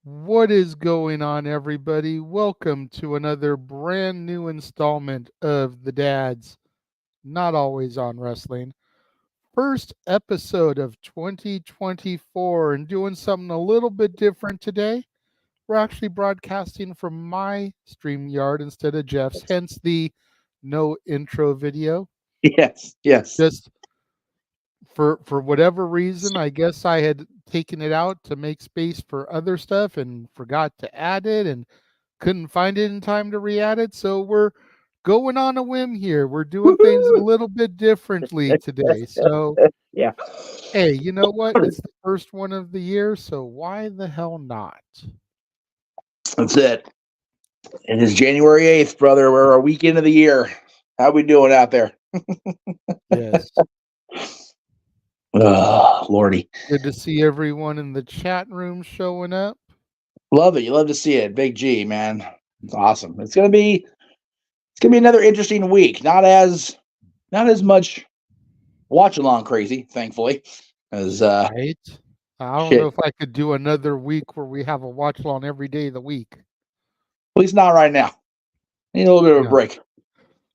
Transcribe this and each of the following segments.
What is going on, everybody? Welcome to another brand new installment of the Dads, Not Always on Wrestling. First episode of 2024, and doing something a little bit different today. We're actually broadcasting from my StreamYard instead of Jeff's, hence the no intro video. Yes, yes. Just for whatever reason, I guess I had taken it out to make space for other stuff and forgot to add it and couldn't find it in time to re-add it. So we're going on a whim here. We're doing things a Woo! little bit differently today. So Yeah. hey, you know what? It's the first one of the year, so why the hell not? That's it. It is January 8th, brother. We're a week into the year. How we doing out there? Yes. Oh, Lordy. Good to see everyone in the chat room showing up. Love it. You love to see it. Big G, man. It's awesome. It's gonna be another interesting week. Not as much watch along crazy, thankfully. As Right? I don't know shit. if I could do another week where we have a watch along every day of the week. At least not right now. Need a little bit of a No. break.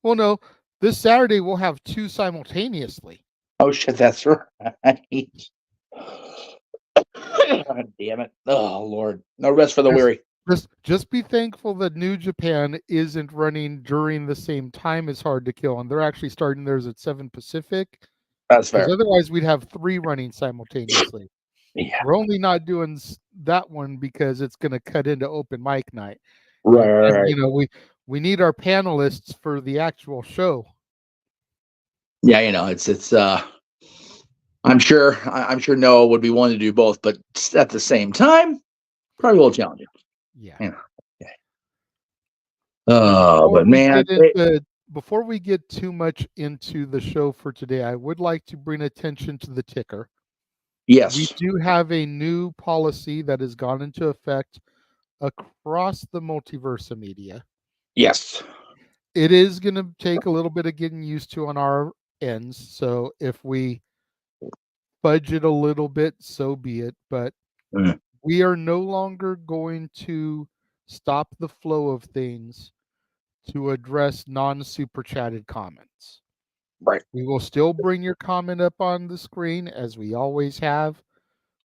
Well, no. This Saturday we'll have two simultaneously. Oh shit, that's right. God damn it. Oh Lord. No rest for the Just weary. just be thankful that New Japan isn't running during the same time as Hard to Kill, and they're actually starting theirs at 7 Pacific, That's because fair. otherwise we'd have 3 running simultaneously. Yeah. We're only not doing that one because it's going to cut into open mic night, Right, right, and right. we need our panelists for the actual show. Yeah, it's I'm sure Noah would be willing to do both, but at the same time, probably a little challenging. Yeah. You know. Yeah. Oh, Before but we man, get into before we get too much into the show for today, I would like to bring attention to the ticker. We yes. do have a new policy that has gone into effect across the multiverse media. Yes. It is going to take a little bit of getting used to on our ends. So if we budget a little bit, so be it. But Mm, we are no longer going to stop the flow of things to address non super chatted comments. right. We will still bring your comment up on the screen as we always have.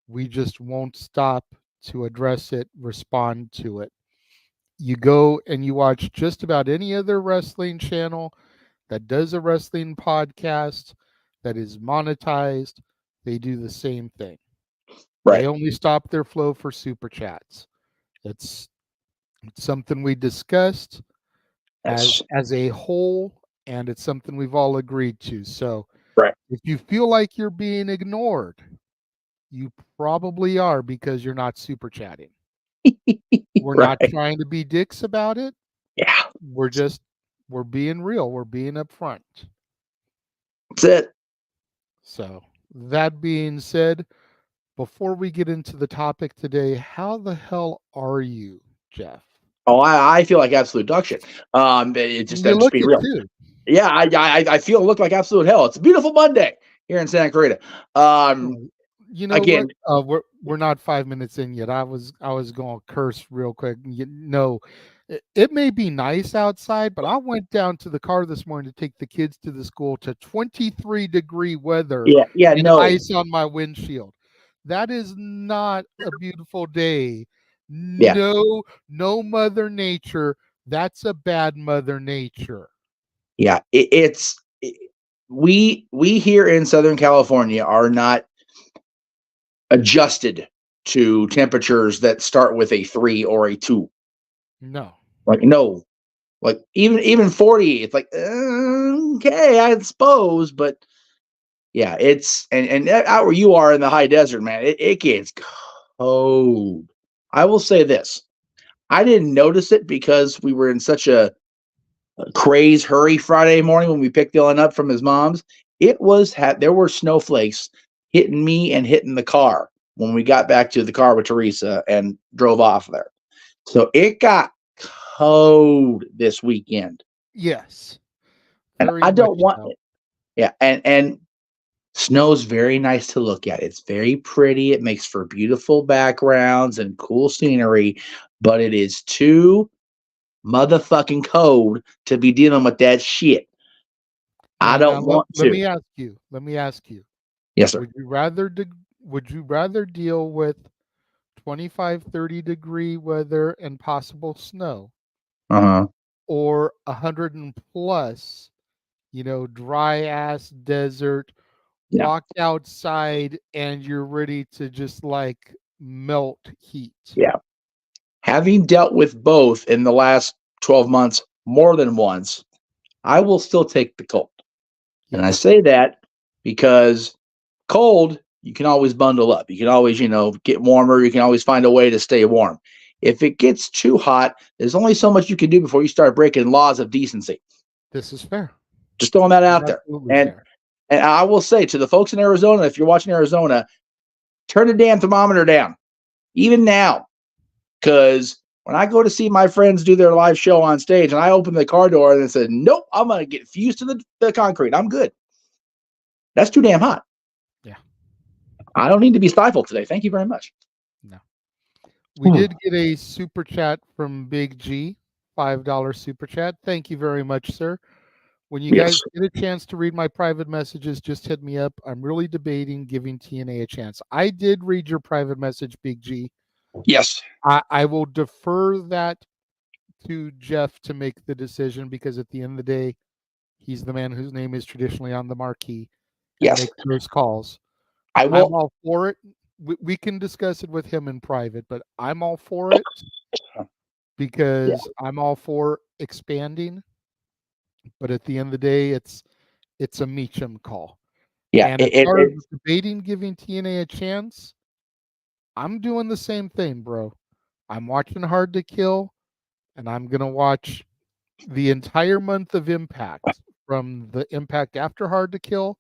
We just won't stop to address it, respond to it. You go and you watch just about any other wrestling channel that does a wrestling podcast that is monetized, they do the same thing. They Right. only stop their flow for super chats. It's, it's something we discussed That's as a whole, and it's something we've all agreed to. So right. if you feel like you're being ignored, you probably are because you're not super chatting. We're not Right. trying to be dicks about it. Yeah. We're being real. We're being upfront. That's it. So, that being said, before we get into the topic today, how the hell are you, Jeff? Oh, I feel like absolute dog shit. It just You I'm just look being it real. too. Yeah, I feel it look like absolute hell. It's a beautiful Monday here in Santa Clarita. Oh, you know Again, what? We're not 5 minutes in yet. I was going to curse real quick. It may be nice outside, but I went down to the car this morning to take the kids to the school to 23-degree weather yeah, yeah, and no, ice on my windshield. That is not a beautiful day. yeah. No Mother Nature. That's a bad Mother Nature. Yeah, we here in Southern California are not adjusted to temperatures that start with a 3 or a 2. No. Like no, like even 40. It's like okay, I suppose, but yeah, it's and out where you are in the high desert, man, it gets cold. I will say this: I didn't notice it because we were in such a craze hurry Friday morning when we picked Dylan up from his mom's. There were snowflakes hitting me and hitting the car when we got back to the car with Teresa and drove off there. So it got cold this weekend, Yes. and Very I much don't want so. it. Yeah, and Snow's very nice to look at. It's very pretty. It makes for beautiful backgrounds and cool scenery, but it is too motherfucking cold to be dealing with that shit. I Now, don't want let to. me ask you. Let me ask you. Yes, sir. Would you rather deal with 25, 30-degree weather and possible snow, Uh-huh. or 100 and plus, dry ass desert, Yeah. walk outside and you're ready to just like melt heat? Yeah. Having dealt with both in the last 12 months more than once, I will still take the cold. And I Yes. say that because cold, you can always bundle up. You can always, get warmer. You can always find a way to stay warm. If it gets too hot, there's only so much you can do before you start breaking laws of decency. This is fair. Just throwing that This is out there. absolutely And fair. and I will say to the folks in Arizona, if you're watching Arizona, turn the damn thermometer down, even now. Because when I go to see my friends do their live show on stage and I open the car door and they said, nope, I'm going to get fused to the concrete. I'm good. That's too damn hot. Yeah. I don't need to be stifled today. Thank you very much. No. We did get a super chat from Big G, $5 super chat. Thank you very much, sir. When you Yes. guys get a chance to read my private messages, just hit me up. I'm really debating giving TNA a chance. I did read your private message, Big G. Yes. I will defer that to Jeff to make the decision, because at the end of the day, he's the man whose name is traditionally on the marquee and Yes. makes those calls. I I'm will. all for it. We can discuss it with him in private, but I'm all for it Yeah. because I'm all for expanding. But at the end of the day, it's a Meacham call. Yeah. And as far as debating giving TNA a chance, I'm doing the same thing, bro. I'm watching Hard to Kill, and I'm gonna watch the entire month of Impact, from the Impact after Hard to Kill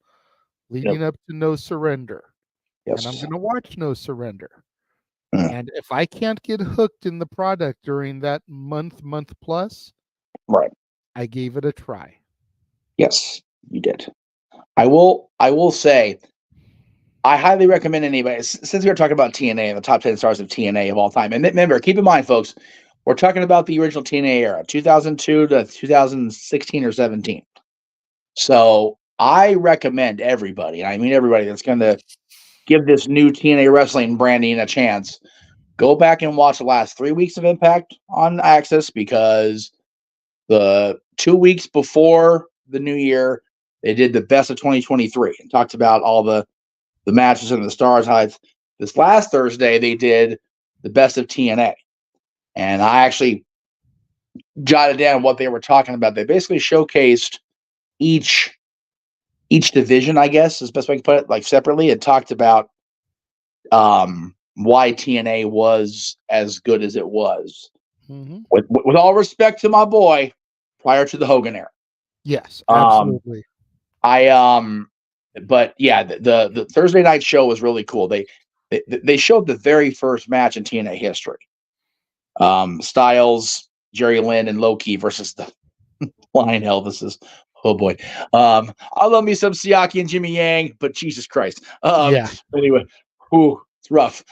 Yep. leading up to No Surrender. And I'm Yes. gonna watch No Surrender. Mm. And if I can't get hooked in the product during that month plus, Right. I gave it a try. Yes, you did. I will. I will say, I highly recommend anybody. Since we were talking about TNA and the top 10 stars of TNA of all time, and remember, keep in mind, folks, we're talking about the original TNA era, 2002 to 2016 or 17. So I recommend everybody, and I mean everybody that's going to give this new TNA wrestling branding a chance, go back and watch the last 3 weeks of Impact on Access, because the 2 weeks before the new year, they did the best of 2023 and talked about all the matches and the stars highlights. This last Thursday, they did the best of TNA. And I actually jotted down what they were talking about. They basically showcased each division, I guess is the best way to put it, like separately, and talked about why TNA was as good as it was. Mm-hmm. With all respect to my boy, prior to the Hogan era. Yes, absolutely. But yeah, the Thursday night show was really cool. They showed the very first match in TNA history. Styles, Jerry Lynn, and Low-Ki versus the Lion Elvises. Oh boy. I love me some Siaki and Jimmy Yang, but Jesus Christ. Yeah. Anyway, it's rough.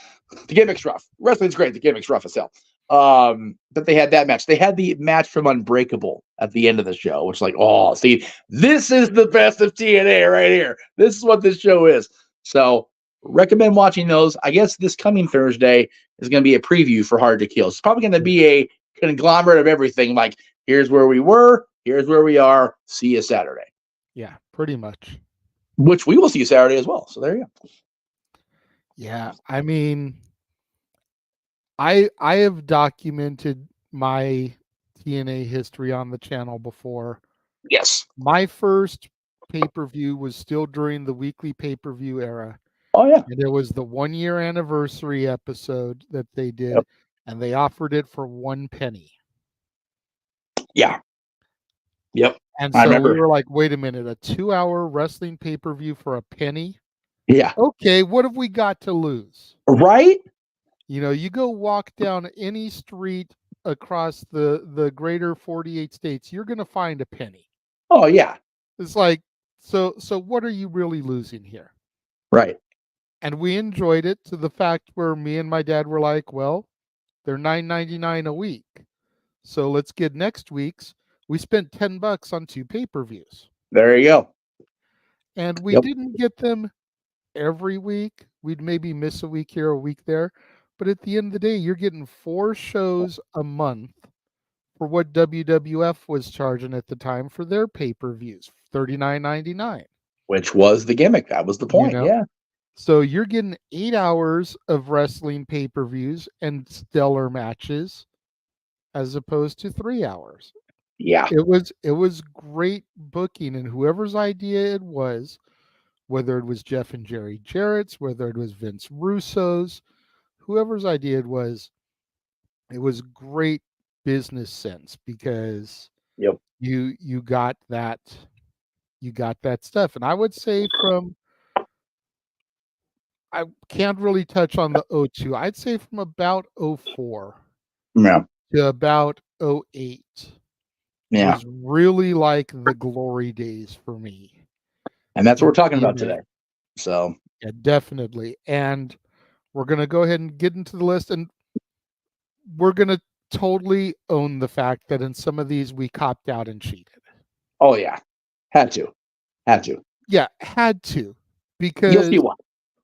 The gimmick's rough. Wrestling's great. The gimmick's rough as hell. But they had that match. They had the match from Unbreakable at the end of the show, which, like, oh, see, this is the best of TNA right here. This is what this show is. So recommend watching those. I guess this coming Thursday is going to be a preview for Hard to Kill. It's probably going to be a conglomerate of everything. Like, here's where we were, here's where we are. See you Saturday. Yeah, pretty much. Which we will see you Saturday as well. So there you go. Yeah, I mean, I have documented my TNA history on the channel before. Yes. My first pay-per-view was still during the weekly pay-per-view era. Oh, yeah. And it was the 1-year anniversary episode that they did, Yep. and they offered it for 1 penny. Yeah. Yep. And I so we remember. were like, wait a minute, a 2-hour wrestling pay-per-view for a penny? Yeah. Okay, what have we got to lose? Right? You go walk down any street across the greater 48 states, you're going to find a penny. Oh, yeah. It's like, So what are you really losing here? Right. And we enjoyed it to the fact where me and my dad were like, well, they're $9.99 a week. So let's get next week's. We spent $10 on 2 pay-per-views. There you go. And we Yep. didn't get them every week. We'd maybe miss a week here, a week there. But at the end of the day, you're getting 4 shows a month for what WWF was charging at the time for their pay-per-views, $39.99. Which was the gimmick. That was the You point. know? Yeah. So you're getting 8 hours of wrestling pay-per-views and stellar matches as opposed to 3 hours. Yeah. It was great booking, and whoever's idea it was, whether it was Jeff and Jerry Jarrett's, whether it was Vince Russo's, whoever's idea it was great business sense because Yep. you got that stuff. And I would say from I can't really touch on the '02. I'd say from about '04 Yeah. to about '08 Yeah. was really like the glory days for me And that's what in we're talking about TNA. today. So Yeah, definitely. And we're gonna go ahead and get into the list, and we're gonna totally own the fact that in some of these we copped out and cheated. oh yeah. Had to. Yeah, had to. You'll see Because why.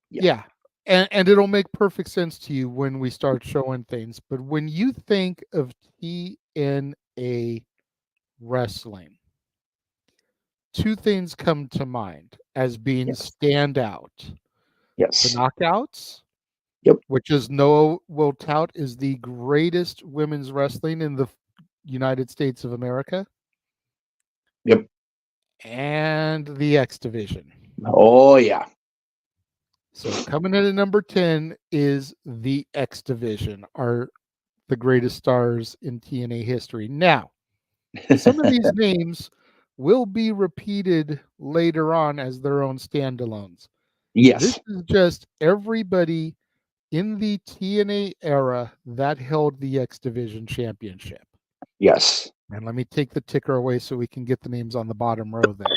Yeah. yeah. And it'll make perfect sense to you when we start showing things. But when you think of TNA wrestling, 2 things come to mind as being Yes. standout. The Yes. Knockouts, Yep. which is Noah will tout is the greatest women's wrestling in the United States of America, Yep. and the X Division. Oh yeah. So coming in at number 10 is the X Division, the greatest stars in TNA history. Now, some of these names will be repeated later on as their own standalones. This Yes. is just everybody in the TNA era that held the X Division championship. Yes. And let me take the ticker away so we can get the names on the bottom row there.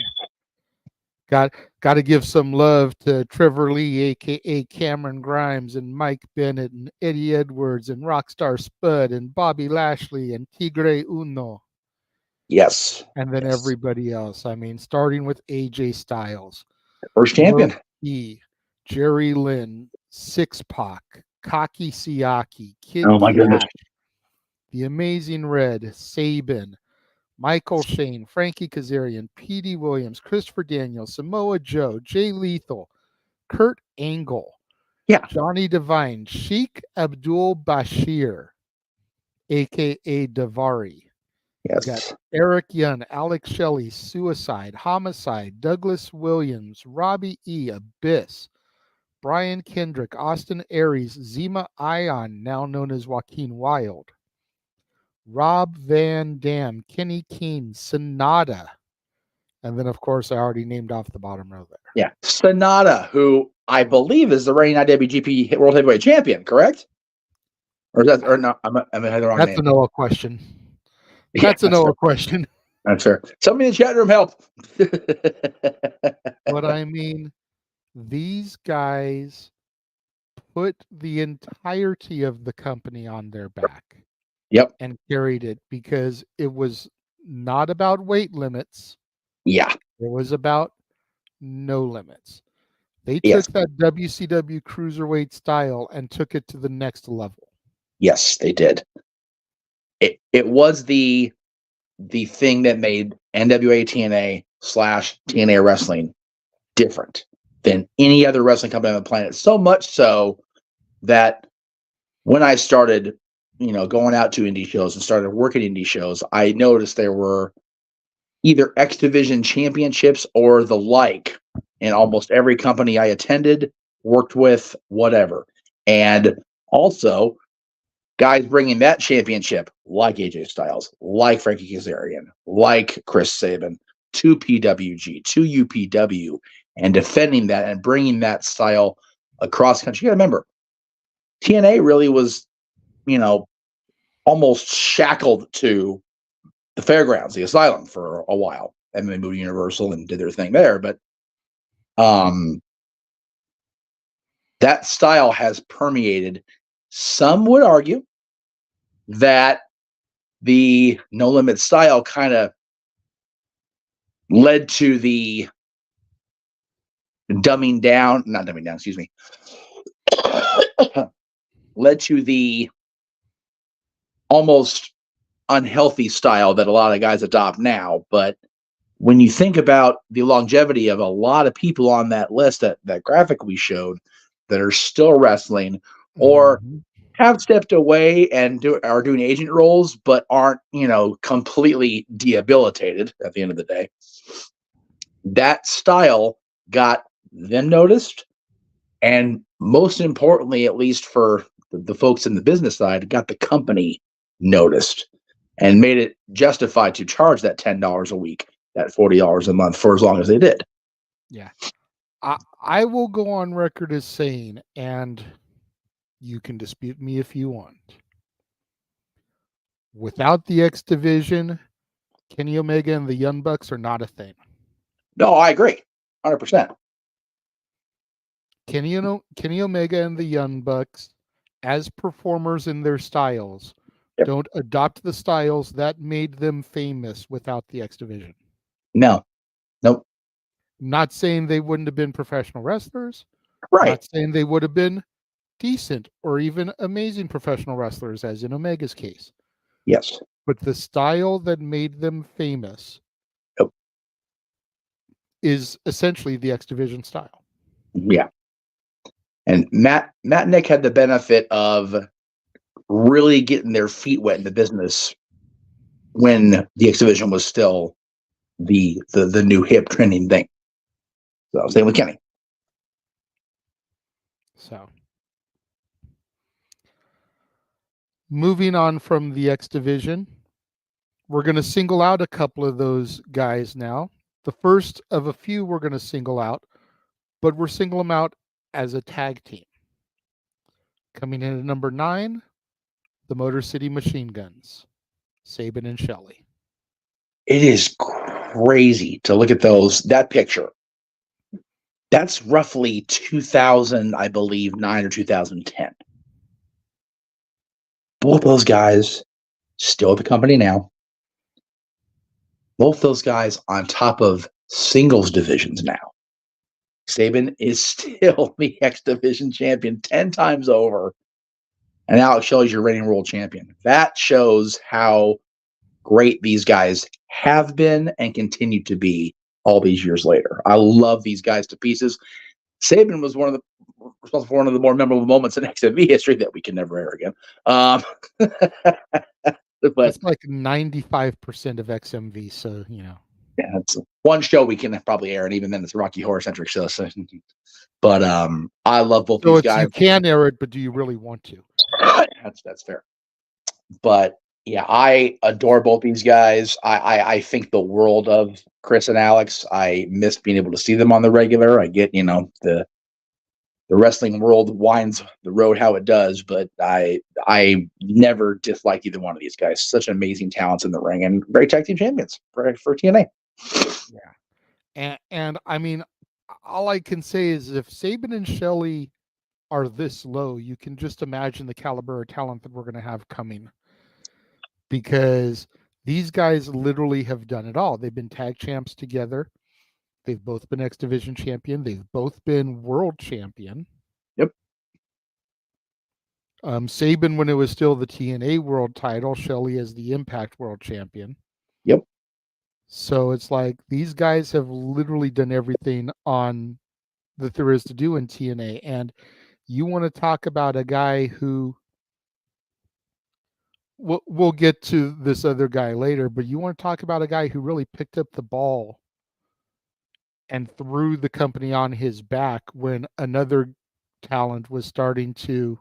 Got to give some love to Trevor Lee, aka Cameron Grimes, and Mike Bennett, and Eddie Edwards, and Rockstar Spud, and Bobby Lashley, and Tigre Uno, Yes. and then Yes. everybody else. I mean, starting with AJ Styles, First champion. E, Jerry Lynn, Six Pac, Kaki Siaki, Kid Oh my goodness. Cash, The Amazing Red, Sabin, Michael Shane, Frankie Kazarian, P.D. Williams, Christopher Daniels, Samoa Joe, Jay Lethal, Kurt Angle, Yeah. Johnny Devine, Sheikh Abdul Bashir, aka Davari. You got Yes. Eric Young, Alex Shelley, Suicide, Homicide, Douglas Williams, Robbie E, Abyss, Brian Kendrick, Austin Aries, Zima Ion, now known as Joaquin Wilde, Rob Van Dam, Kenny Keene, Sonata, and then of course I already named off the bottom row there. Yeah. Sonata, who I believe is the reigning IWGP World Heavyweight Champion, correct? Or is that or no? I had the wrong That's name. a Noah question. Yeah, That's a that's Noah fair. question. That's fair. Somebody in the chat room help. But I mean, these guys put the entirety of the company on their back. Yep. And carried it because it was not about weight limits. Yeah. It was about no limits. They Yes. took that WCW cruiserweight style and took it to the next level. Yes, they did. It was the thing that made NWA TNA / TNA wrestling different than any other wrestling company on the planet. So much so that when I started, going out to indie shows and started working indie shows, I noticed there were either X Division championships or the like in almost every company I attended, worked with, whatever. And also guys bringing that championship, like AJ Styles, like Frankie Kazarian, like Chris Sabin, to PWG, to UPW, and defending that and bringing that style across country. You got to remember, TNA really was, almost shackled to the fairgrounds, the asylum for a while. and they moved to Universal and did their thing there. But that style has permeated. Some would argue that the No Limit style kind of led to the dumbing down, not dumbing down, excuse me, led to the almost unhealthy style that a lot of guys adopt now. But when you think about the longevity of a lot of people on that list, that graphic we showed, that are still wrestling or have stepped away and are doing agent roles, but aren't, completely debilitated at the end of the day, that style got them noticed. And most importantly, at least for the folks in the business side, got the company noticed and made it justified to charge that $10 a week, that $40 a month for as long as they did. Yeah. I will go on record as saying, and you can dispute me if you want, without the X Division, Kenny Omega and the Young Bucks are not a thing. No, I agree. 100%. Kenny Omega and the Young Bucks, as performers in their styles, don't adopt the styles that made them famous without the X Division. No. Nope. Not saying they wouldn't have been professional wrestlers. Right. Not saying they would have been decent or even amazing professional wrestlers, as in Omega's case. Yes. But the style that made them famous is essentially the X Division style. Yeah. And Matt and Nick had the benefit of really getting their feet wet in the business when the X Division was still the new hip trending thing. So same with Kenny. So moving on from the X Division, we're going to single out a couple of those guys now. The first of a few we're going to single out, but we're singling them out as a tag team. Coming in at number 9, the Motor City Machine Guns, Sabin and Shelley. It is crazy to look at that picture. That's roughly 2000, I believe, 9 or 2010. Both those guys still at the company now. Both those guys on top of singles divisions now. Sabin is still the X Division champion 10 times over. And Alex Shelley's your reigning world champion. That shows how great these guys have been and continue to be all these years later. I love these guys to pieces. Sabin was responsible for one of the more memorable moments in XMV history that we can never air again. But that's like 95% of XMV, so yeah, it's one show we can probably air, and even then it's a Rocky Horror centric show. So, but I love both these guys. You can air it, but do you really want to? That's fair. But yeah, I adore both these guys. I think the world of Chris and Alex. I miss being able to see them on the regular. I get, the wrestling world winds the road how it does, but I never disliked either one of these guys. Such amazing talents in the ring and great tag team champions for TNA. Yeah. And I mean, all I can say is if Sabin and Shelley are this low, you can just imagine the caliber of talent that we're going to have coming. Because these guys literally have done it all. They've been tag champs together. They've both been X Division champion. They've both been world champion. Yep. Sabin when it was still the TNA world title, Shelley as the Impact world champion. Yep. So it's like these guys have literally done everything that there is to do in TNA. And you want to talk about a guy who we'll get to this other guy later, but you want to talk about a guy who really picked up the ball and threw the company on his back when another talent was starting to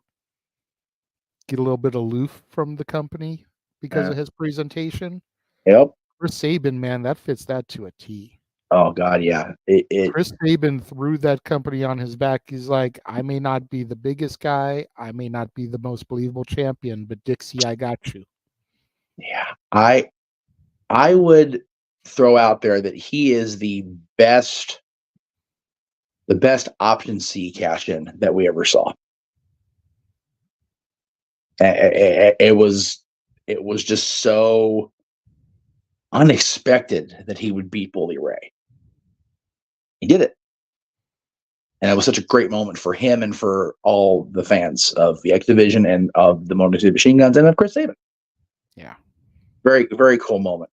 get a little bit aloof from the company because of his presentation. Yep. Chris Sabin, man, that fits that to a T. Oh God, yeah. Chris Sabin threw that company on his back. He's like, I may not be the biggest guy, I may not be the most believable champion, but Dixie, I got you. Yeah, I would throw out there that he is the best option C cash in that we ever saw. It was just so unexpected that he would beat Bully Ray. He did it. And it was such a great moment for him and for all the fans of the X Division and of the Motor City Machine Guns and of Chris Sabin. Yeah. Very, very cool moment.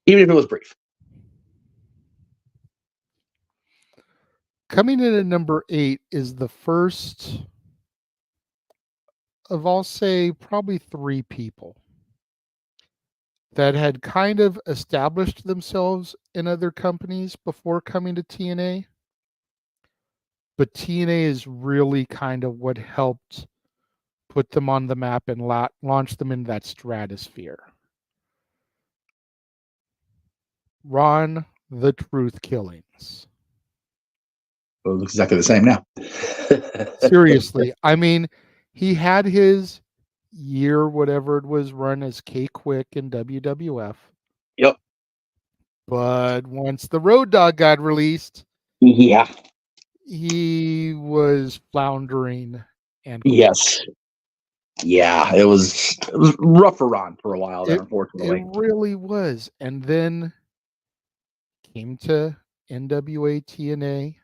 Even if it was brief. Coming in at number 8 is the first of, I'll say, probably 3 people that had kind of established themselves in other companies before coming to TNA. But TNA is really kind of what helped put them on the map and launch them in that stratosphere. Ron the Truth Killings. Well, it looks exactly the same now. Seriously. I mean, he had his year, whatever it was, run as K-Quick in WWF. Yep. But once the Road Dogg got released, Yeah. he was floundering and quit. Yes. Yeah, it was rough for Ron for a while there, unfortunately. It really was. And then came to NWA TNA,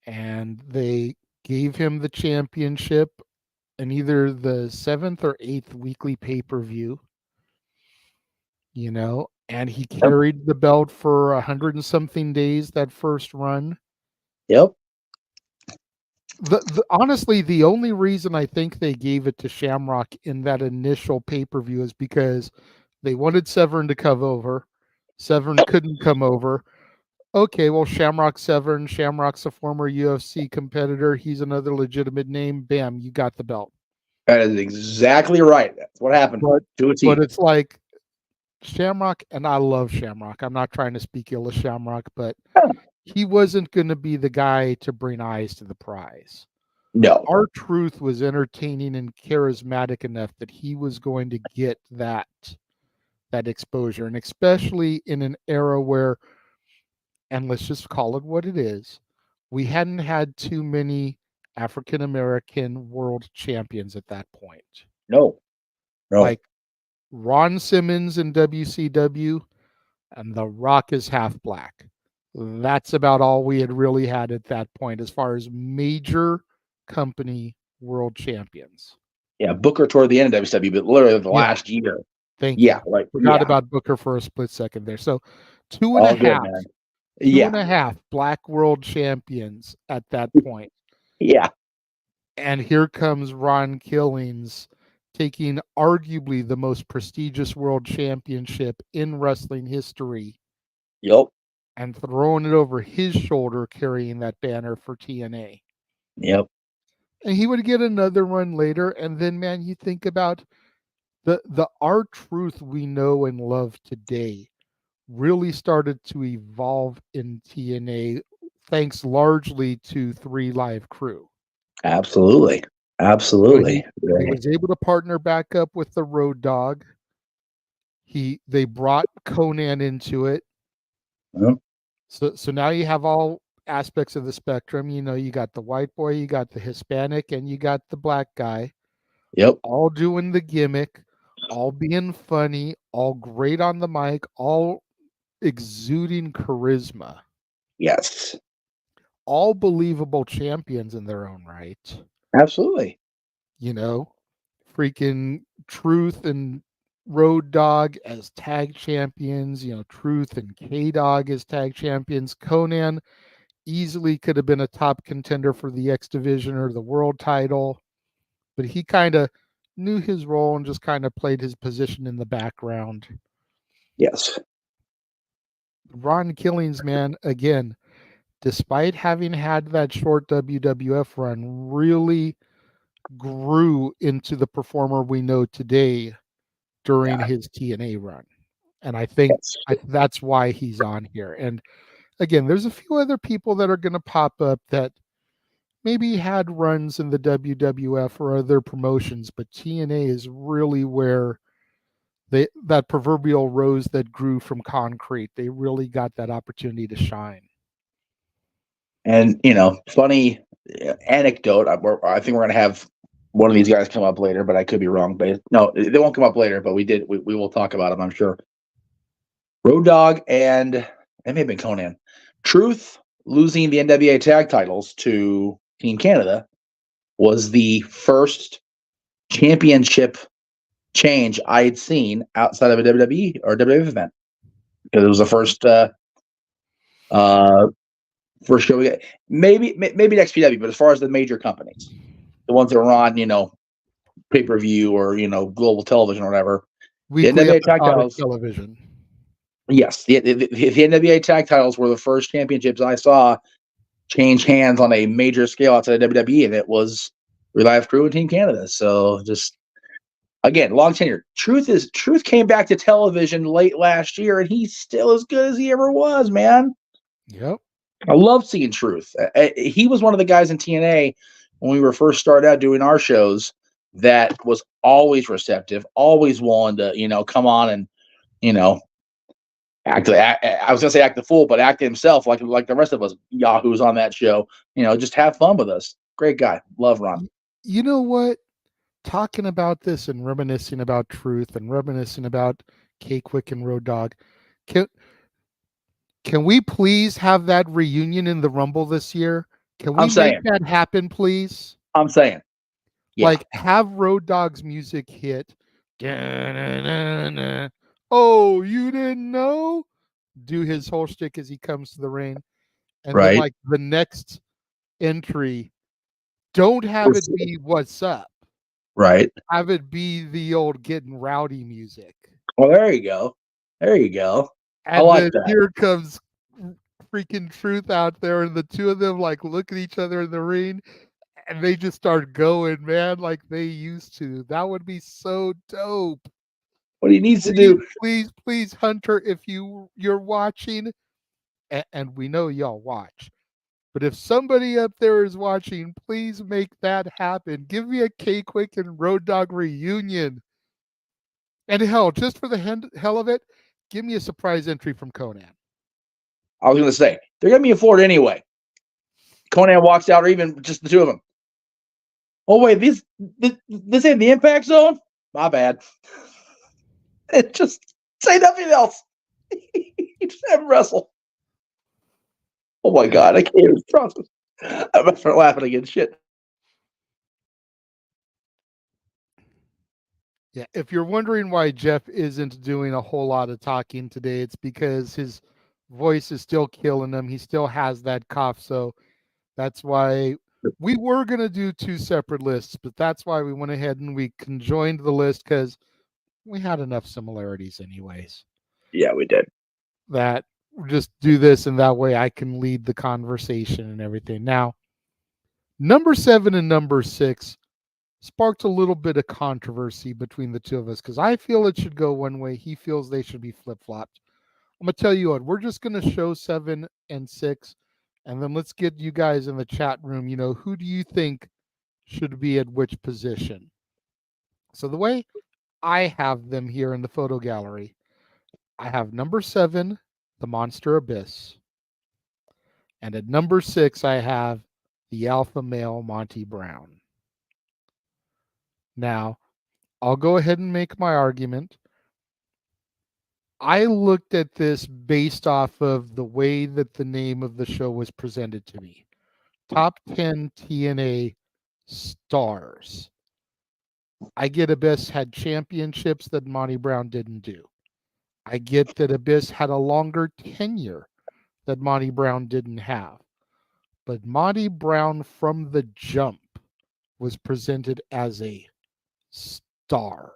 and they gave him the championship in either the 7th or 8th weekly pay-per-view, and he carried the belt for 100 and something days that first run. Yep. Honestly, the only reason I think they gave it to Shamrock in that initial pay-per-view is because they wanted Severn to come over. Severn couldn't come over. Okay, well, Shamrock Severn. Shamrock's a former UFC competitor. He's another legitimate name. Bam, you got the belt. That is exactly right. That's what happened. But it's like Shamrock, and I love Shamrock. I'm not trying to speak ill of Shamrock, but he wasn't going to be the guy to bring eyes to the prize. No. R-Truth was entertaining and charismatic enough that he was going to get that exposure, and especially in an era where, and let's just call it what it is, we hadn't had too many African American world champions at that point. No. Like Ron Simmons in WCW, and The Rock is half black. That's about all we had really had at that point as far as major company world champions. Yeah, Booker toward the end of WCW, but literally the last year. Thank you. Like Forgot about Booker for a split second there. So two and a half black world champions at that point. Yeah. And here comes Ron Killings taking arguably the most prestigious world championship in wrestling history. Yep. And throwing it over his shoulder, carrying that banner for TNA. Yep. And he would get another run later. And then, man, you think about the R-Truth we know and love today really started to evolve in TNA, thanks largely to 3 Live Crew. Absolutely. He was able to partner back up with the Road Dogg. They brought Conan into it. Yep. So now you have all aspects of the spectrum. You got the white boy, you got the Hispanic, and you got the black guy. Yep. All doing the gimmick, all being funny, all great on the mic, all exuding charisma. Yes. All believable champions in their own right. Absolutely. Freaking Truth and Road Dogg as tag champions, Truth and K-Dog as tag champions. Conan easily could have been a top contender for the X Division or the world title, but he kind of knew his role and just kind of played his position in the background. Yes. Ron Killings, man, again, despite having had that short WWF run, really grew into the performer we know today during his TNA run. And I think that's why he's on here. And again, there's a few other people that are going to pop up that maybe had runs in the WWF or other promotions, but TNA is really where that proverbial rose that grew from concrete. They really got that opportunity to shine. And funny anecdote. I think we're gonna have one of these guys come up later, but I could be wrong. But no, they won't come up later. But we will talk about them, I'm sure. Road Dogg and it may have been Conan. Truth losing the NWA tag titles to Team Canada was the first championship change I had seen outside of a WWE or WWF event, because it was the first show we got. Maybe XPW, but as far as the major companies, the ones that are on pay per view or global television or whatever, the Weekly NWA tag episodic titles. television. Yes, the NWA tag titles were the first championships I saw change hands on a major scale outside of WWE, and it was Relive Crew and Team Canada. So just again, long tenure. Truth came back to television late last year, and he's still as good as he ever was, man. Yep. I love seeing Truth. He was one of the guys in TNA when we were first started out doing our shows that was always receptive, always willing to come on and act. I was gonna say act the fool, but act himself like the rest of us yahoos on that show. Just have fun with us. Great guy. Love Ron. You know what? Talking about this and reminiscing about Truth and reminiscing about K-Quick and Road Dogg, can can we please have that reunion in the Rumble this year? Can we I'm make saying. that happen, please? I'm saying. Yeah. Like, have Road Dogg's music hit. Da-na-na-na. Oh, you didn't know? Do his whole shtick as he comes to the ring. And then, Right. like, the next entry, don't have it be what's up. Right. Have it be the old getting rowdy music. Well, there you go. There you go. And like then that. here comes freaking Truth out there, and the two of them like look at each other in the ring, and they just start going, man, like they used to. That would be so dope. What he needs to do. Please, Hunter, if you're watching, and we know y'all watch, but if somebody up there is watching, please make that happen. Give me a K-Quick and Road Dogg reunion. And hell, just for the hell of it, give me a surprise entry from Conan. I was going to say, they're going to be in Florida anyway. Conan walks out, or even just the two of them. Oh, wait, this ain't the Impact Zone? My bad. Just say nothing else. Just have him wrestle. Oh, my God. I can't even process. I'm going to start laughing again. Shit. Yeah, if you're wondering why Jeff isn't doing a whole lot of talking today, it's because his voice is still killing him. He still has that cough, so that's why we were going to do two separate lists, but that's why we went ahead and we conjoined the list because we had enough similarities anyways. Yeah, we did. That just do this, and that way I can lead the conversation and everything. Now, number 7 and number 6 sparked a little bit of controversy between the two of us because I feel it should go one way. He feels they should be flip flopped. I'm going to tell you what, we're just going to show 7 and 6, and then let's get you guys in the chat room. Who do you think should be at which position? So the way I have them here in the photo gallery, I have number 7, the Monster Abyss. And at number 6, I have the alpha male Monty Brown. Now, I'll go ahead and make my argument. I looked at this based off of the way that the name of the show was presented to me. Top 10 TNA stars. I get Abyss had championships that Monty Brown didn't do. I get that Abyss had a longer tenure that Monty Brown didn't have. But Monty Brown from the jump was presented as a star.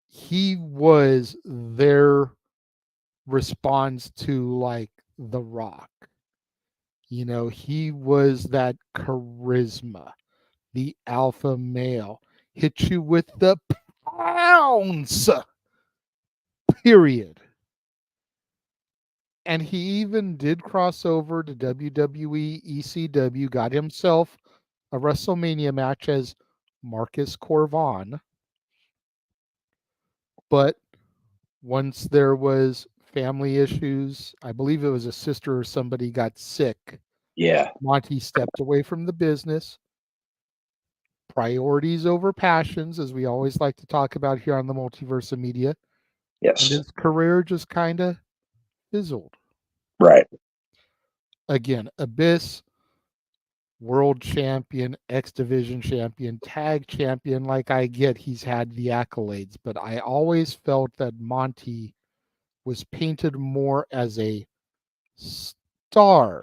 He was their response to like The Rock. He was that charisma, the alpha male, hit you with the pounds, period. And he even did cross over to WWE ECW, got himself a WrestleMania match as Marcus Corvon. But once there was family issues, I believe it was a sister or somebody got sick, Yeah. Monty stepped away from the business. Priorities over passions, as we always like to talk about here on the Multiverse of Media. And Yes. his career just kind of fizzled. Right. Again, Abyss, world champion, X Division champion, tag champion. Like I get he's had the accolades, but I always felt that Monty was painted more as a star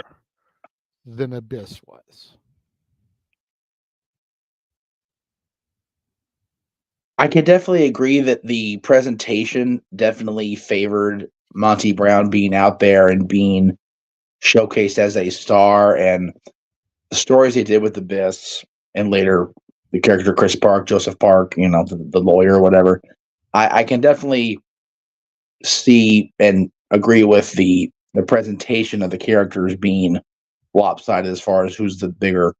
than Abyss was. I can definitely agree that the presentation definitely favored Monty Brown being out there and being showcased as a star, and the stories he did with the Abyss and later the character Chris Park, Joseph Park, the lawyer or whatever. I can definitely see and agree with the presentation of the characters being lopsided as far as who's the bigger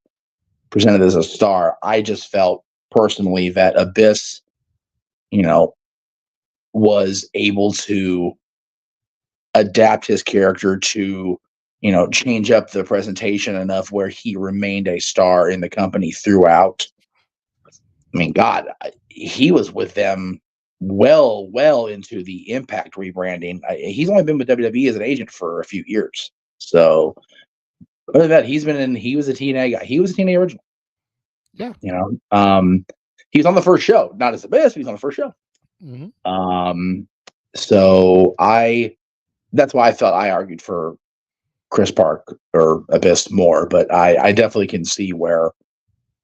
presented as a star. I just felt personally that Abyss, was able to adapt his character to, change up the presentation enough where he remained a star in the company throughout. I mean, God, he was with them well into the Impact rebranding. He's only been with WWE as an agent for a few years. So, other than that, he was a TNA guy. He was a TNA original. Yeah. He was on the first show, not as the best, but he's on the first show. Mm-hmm. So that's why I felt I argued for Chris Park or Abyss more, but I definitely can see where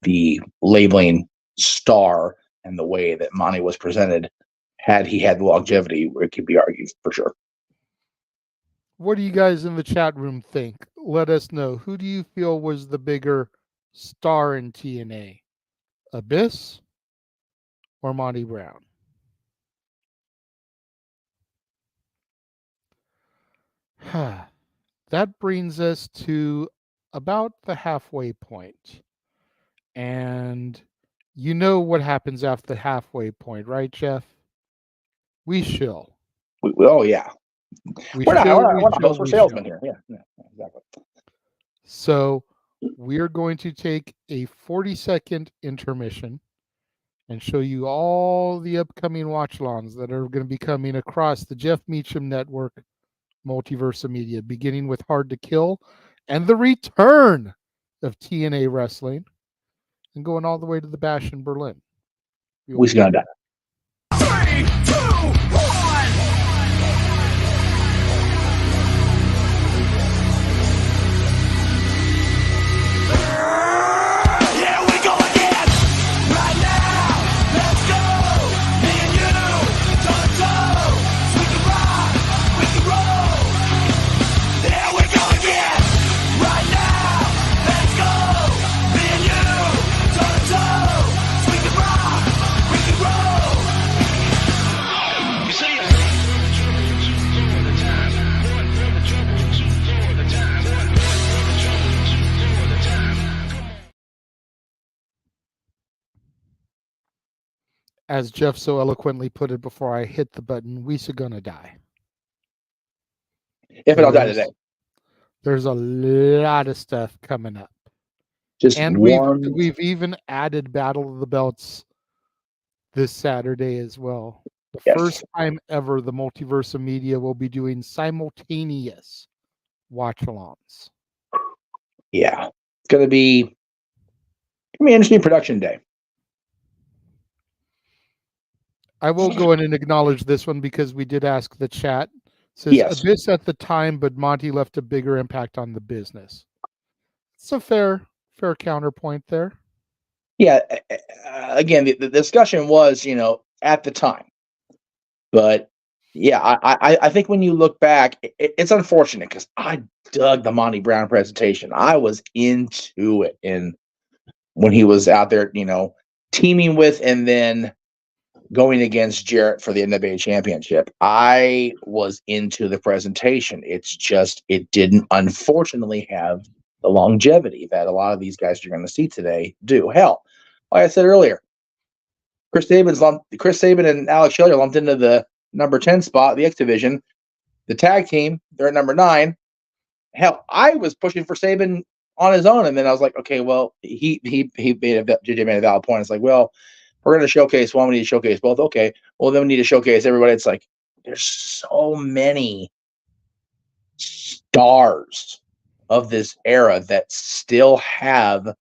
the labeling star and the way that Monty was presented, had he had longevity, it could be argued for sure. What do you guys in the chat room think? Let us know. Who do you feel was the bigger star in TNA? Abyss or Monty Brown? That brings us to about the halfway point. And you know what happens after the halfway point, right, Jeff? We shill. Oh yeah, We we're not shill, we're we not those shill, for we salesmen shill. here. Yeah, exactly. So we're going to take a 40-second intermission and show you all the upcoming watch-alongs that are going to be coming across the Jeff Meacham Network Multiverse of Media, beginning with Hard to Kill and the return of TNA Wrestling and going all the way to the Bash in Berlin. We're gonna die. 3, 2, 1. Here we go again. Right now, let's go. Me and you, toe to toe. We can rock, we can roll. Here we go again. Right now, let's go. Me and you, toe to toe. We can rock, we can roll. You see it. As Jeff so eloquently put it before I hit the button, we're gonna die. If I don't die today, There's a lot of stuff coming up. just And one. we've even added Battle of the Belts this Saturday as well. The Yes. first time ever the Multiverse of Media will be doing simultaneous watch-alongs. Yeah, it's gonna be an interesting production day. I will go in and acknowledge this one because we did ask the chat. It says Yes. Abyss at the time, but Monty left a bigger impact on the business. It's a fair counterpoint there. Yeah. Again, the discussion was, at the time, but yeah, I think when you look back, it's unfortunate because I dug the Monty Brown presentation. I was into it, and when he was out there, teaming with and then going against Jarrett for the NWA Championship, I was into the presentation. It's just it didn't, unfortunately, have the longevity that a lot of these guys you're going to see today do. Hell, like I said earlier, Chris Sabin and Alex Shelley are lumped into the number 10 spot, the X Division. The tag team, they're at number 9. Hell, I was pushing for Sabin on his own, and then I was like, okay, well, JJ made a valid point. It's like, well, we're going to showcase one. We need to showcase both. Okay, well, then we need to showcase everybody. It's like there's so many stars of this era that still have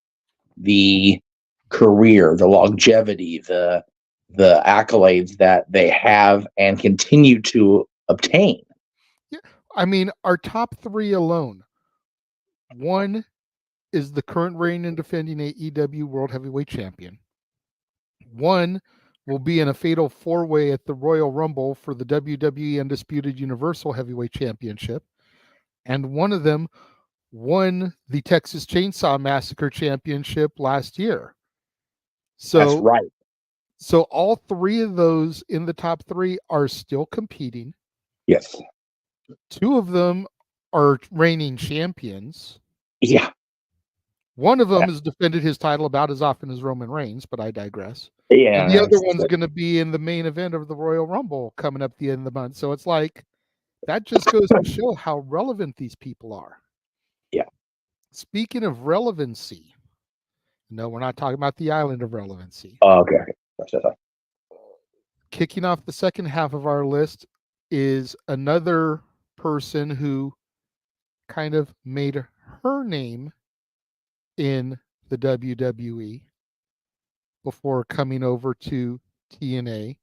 the career, the longevity, the accolades that they have and continue to obtain. Yeah, I mean, our top 3 alone. One is the current reigning and defending AEW World Heavyweight Champion. One will be in a fatal 4-way at the Royal Rumble for the WWE Undisputed Universal Heavyweight Championship. And one of them won the Texas Chainsaw Massacre Championship last year. So that's right. So all 3 of those in the top 3 are still competing. Yes. 2 of them are reigning champions. Yeah. One of them has defended his title about as often as Roman Reigns, but I digress. Yeah. And the other one's going to be in the main event of the Royal Rumble coming up the end of the month. So it's like, that just goes to show how relevant these people are. Yeah. Speaking of relevancy, no, we're not talking about the island of relevancy. Oh, okay. Kicking off the second half of our list is another person who kind of made her name in the WWE before coming over to TNA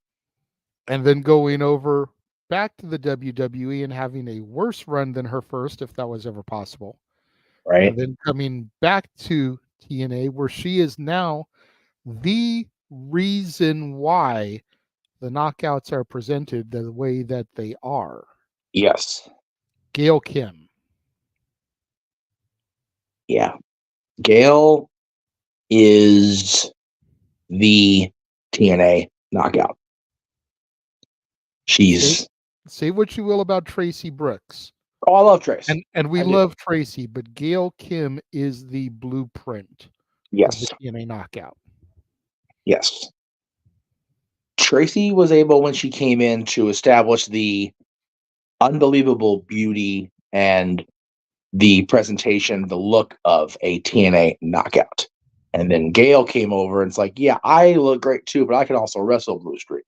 and then going over back to the WWE and having a worse run than her first, if that was ever possible. Right. And then coming back to TNA, where she is now the reason why the knockouts are presented the way that they are. Yes. Gail Kim. Yeah. Gail is the TNA knockout. She's say what you will about Tracy Brooks. Oh, I love Tracy. And we love Tracy, but Gail Kim is the blueprint of the TNA knockout. Yes. Tracy was able, when she came in, to establish the unbelievable beauty and the presentation, the look of a TNA knockout. And then Gail came over and it's like, yeah, I look great too, but I can also wrestle Blue Streak.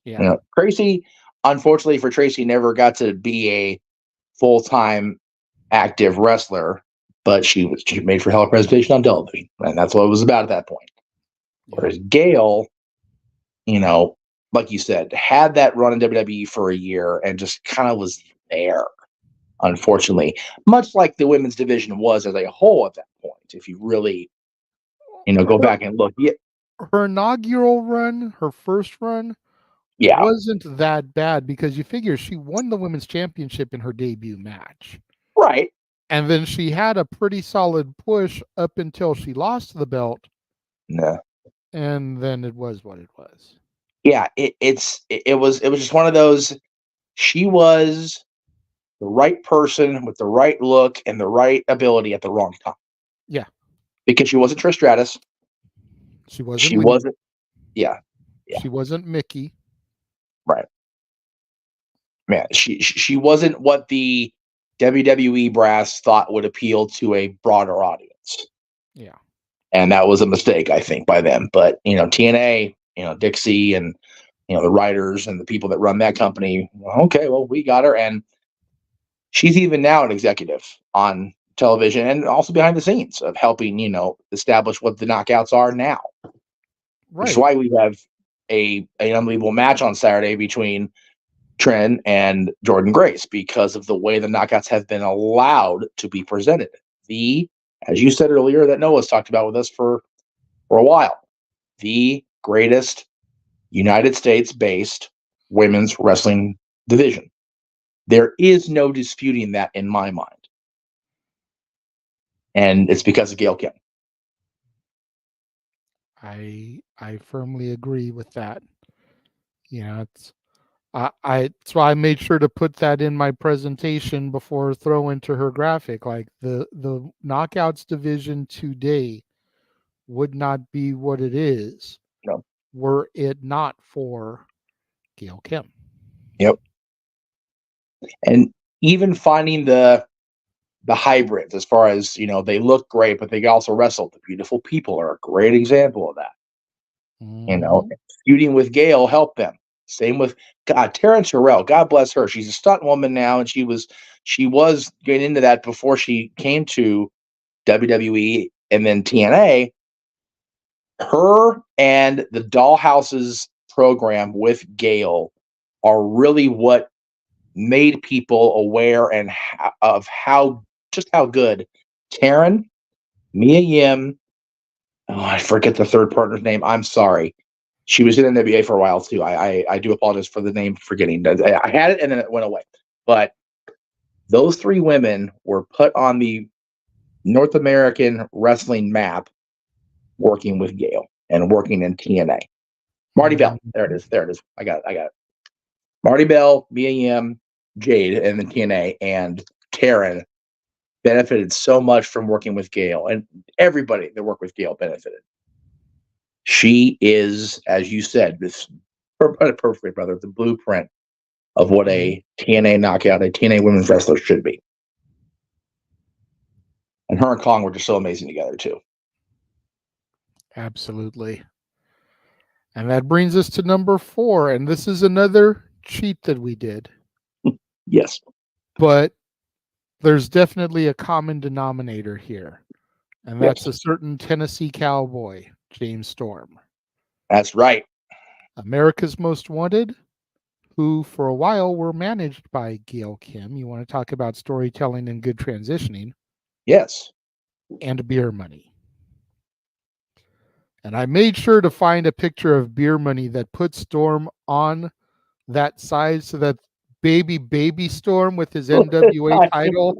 Yeah. You know, Tracy, unfortunately for Tracy, never got to be a full-time active wrestler, but she made for hell of a presentation on television. And that's what it was about at that point. Yeah. Whereas Gail, you know, like you said, had that run in WWE for a year and just kind of was there, unfortunately, much like the women's division was as a whole at that point. If you really, you know, go back and look. Yeah. Her inaugural run, her first run, wasn't that bad because you figure she won the women's championship in her debut match. Right. And then she had a pretty solid push up until she lost the belt. No. And then it was what it was. Yeah, it was just one of those. She was the right person with the right look and the right ability at the wrong time. Yeah. Because she wasn't Trish Stratus. She wasn't. She wasn't. Yeah. She wasn't Mickey. Right. Man, she wasn't what the WWE brass thought would appeal to a broader audience. Yeah. And that was a mistake, I think, by them. But, you know, TNA, you know, Dixie and, you know, the writers and the people that run that company, okay, well, we got her. And she's even now an executive on television and also behind the scenes of helping, you know, establish what the knockouts are now. Right. Which is why we have an unbelievable match on Saturday between Trent and Jordan Grace, because of the way the knockouts have been allowed to be presented. As you said earlier, that Noah's talked about with us for a while, the greatest United States-based women's wrestling division. There is no disputing that in my mind. And it's because of Gail Kim. I firmly agree with that. You know, that's why I made sure to put that in my presentation before throwing to her graphic. Like the knockouts division today would not be what it is were it not for Gail Kim. Yep. And even finding the hybrids, as far as, they look great, but they also wrestle. The beautiful people are a great example of that. Mhm. Feuding with Gail helped them. Same with Taryn Terrell. God bless her. She's a stunt woman now, and she was getting into that before she came to WWE and then TNA. Her and the Dollhouse's program with Gail are really what made people aware and of how good Taryn, Mia Yim, I forget the third partner's name. I'm sorry. She was in NWA for a while too. I do apologize for the name forgetting. I had it and then it went away. But those three women were put on the North American wrestling map working with Gail and working in TNA. Marty Bell. There it is. I got it. Marty Bell, Mia Yim, Jade, and then TNA, and Taryn benefited so much from working with Gail, and everybody that worked with Gail benefited. She is, as you said, this perfect, brother, the blueprint of what a TNA knockout, a TNA women's wrestler should be. And her and Kong were just so amazing together, too. Absolutely. And that brings us to number 4. And this is another cheat that we did. Yes. But there's definitely a common denominator here. And that's a certain Tennessee cowboy, James Storm. That's right. America's Most Wanted, who for a while were managed by Gail Kim. You want to talk about storytelling and good transitioning? Yes. And Beer Money. And I made sure to find a picture of Beer Money that put Storm on that side so that baby Storm with his NWA title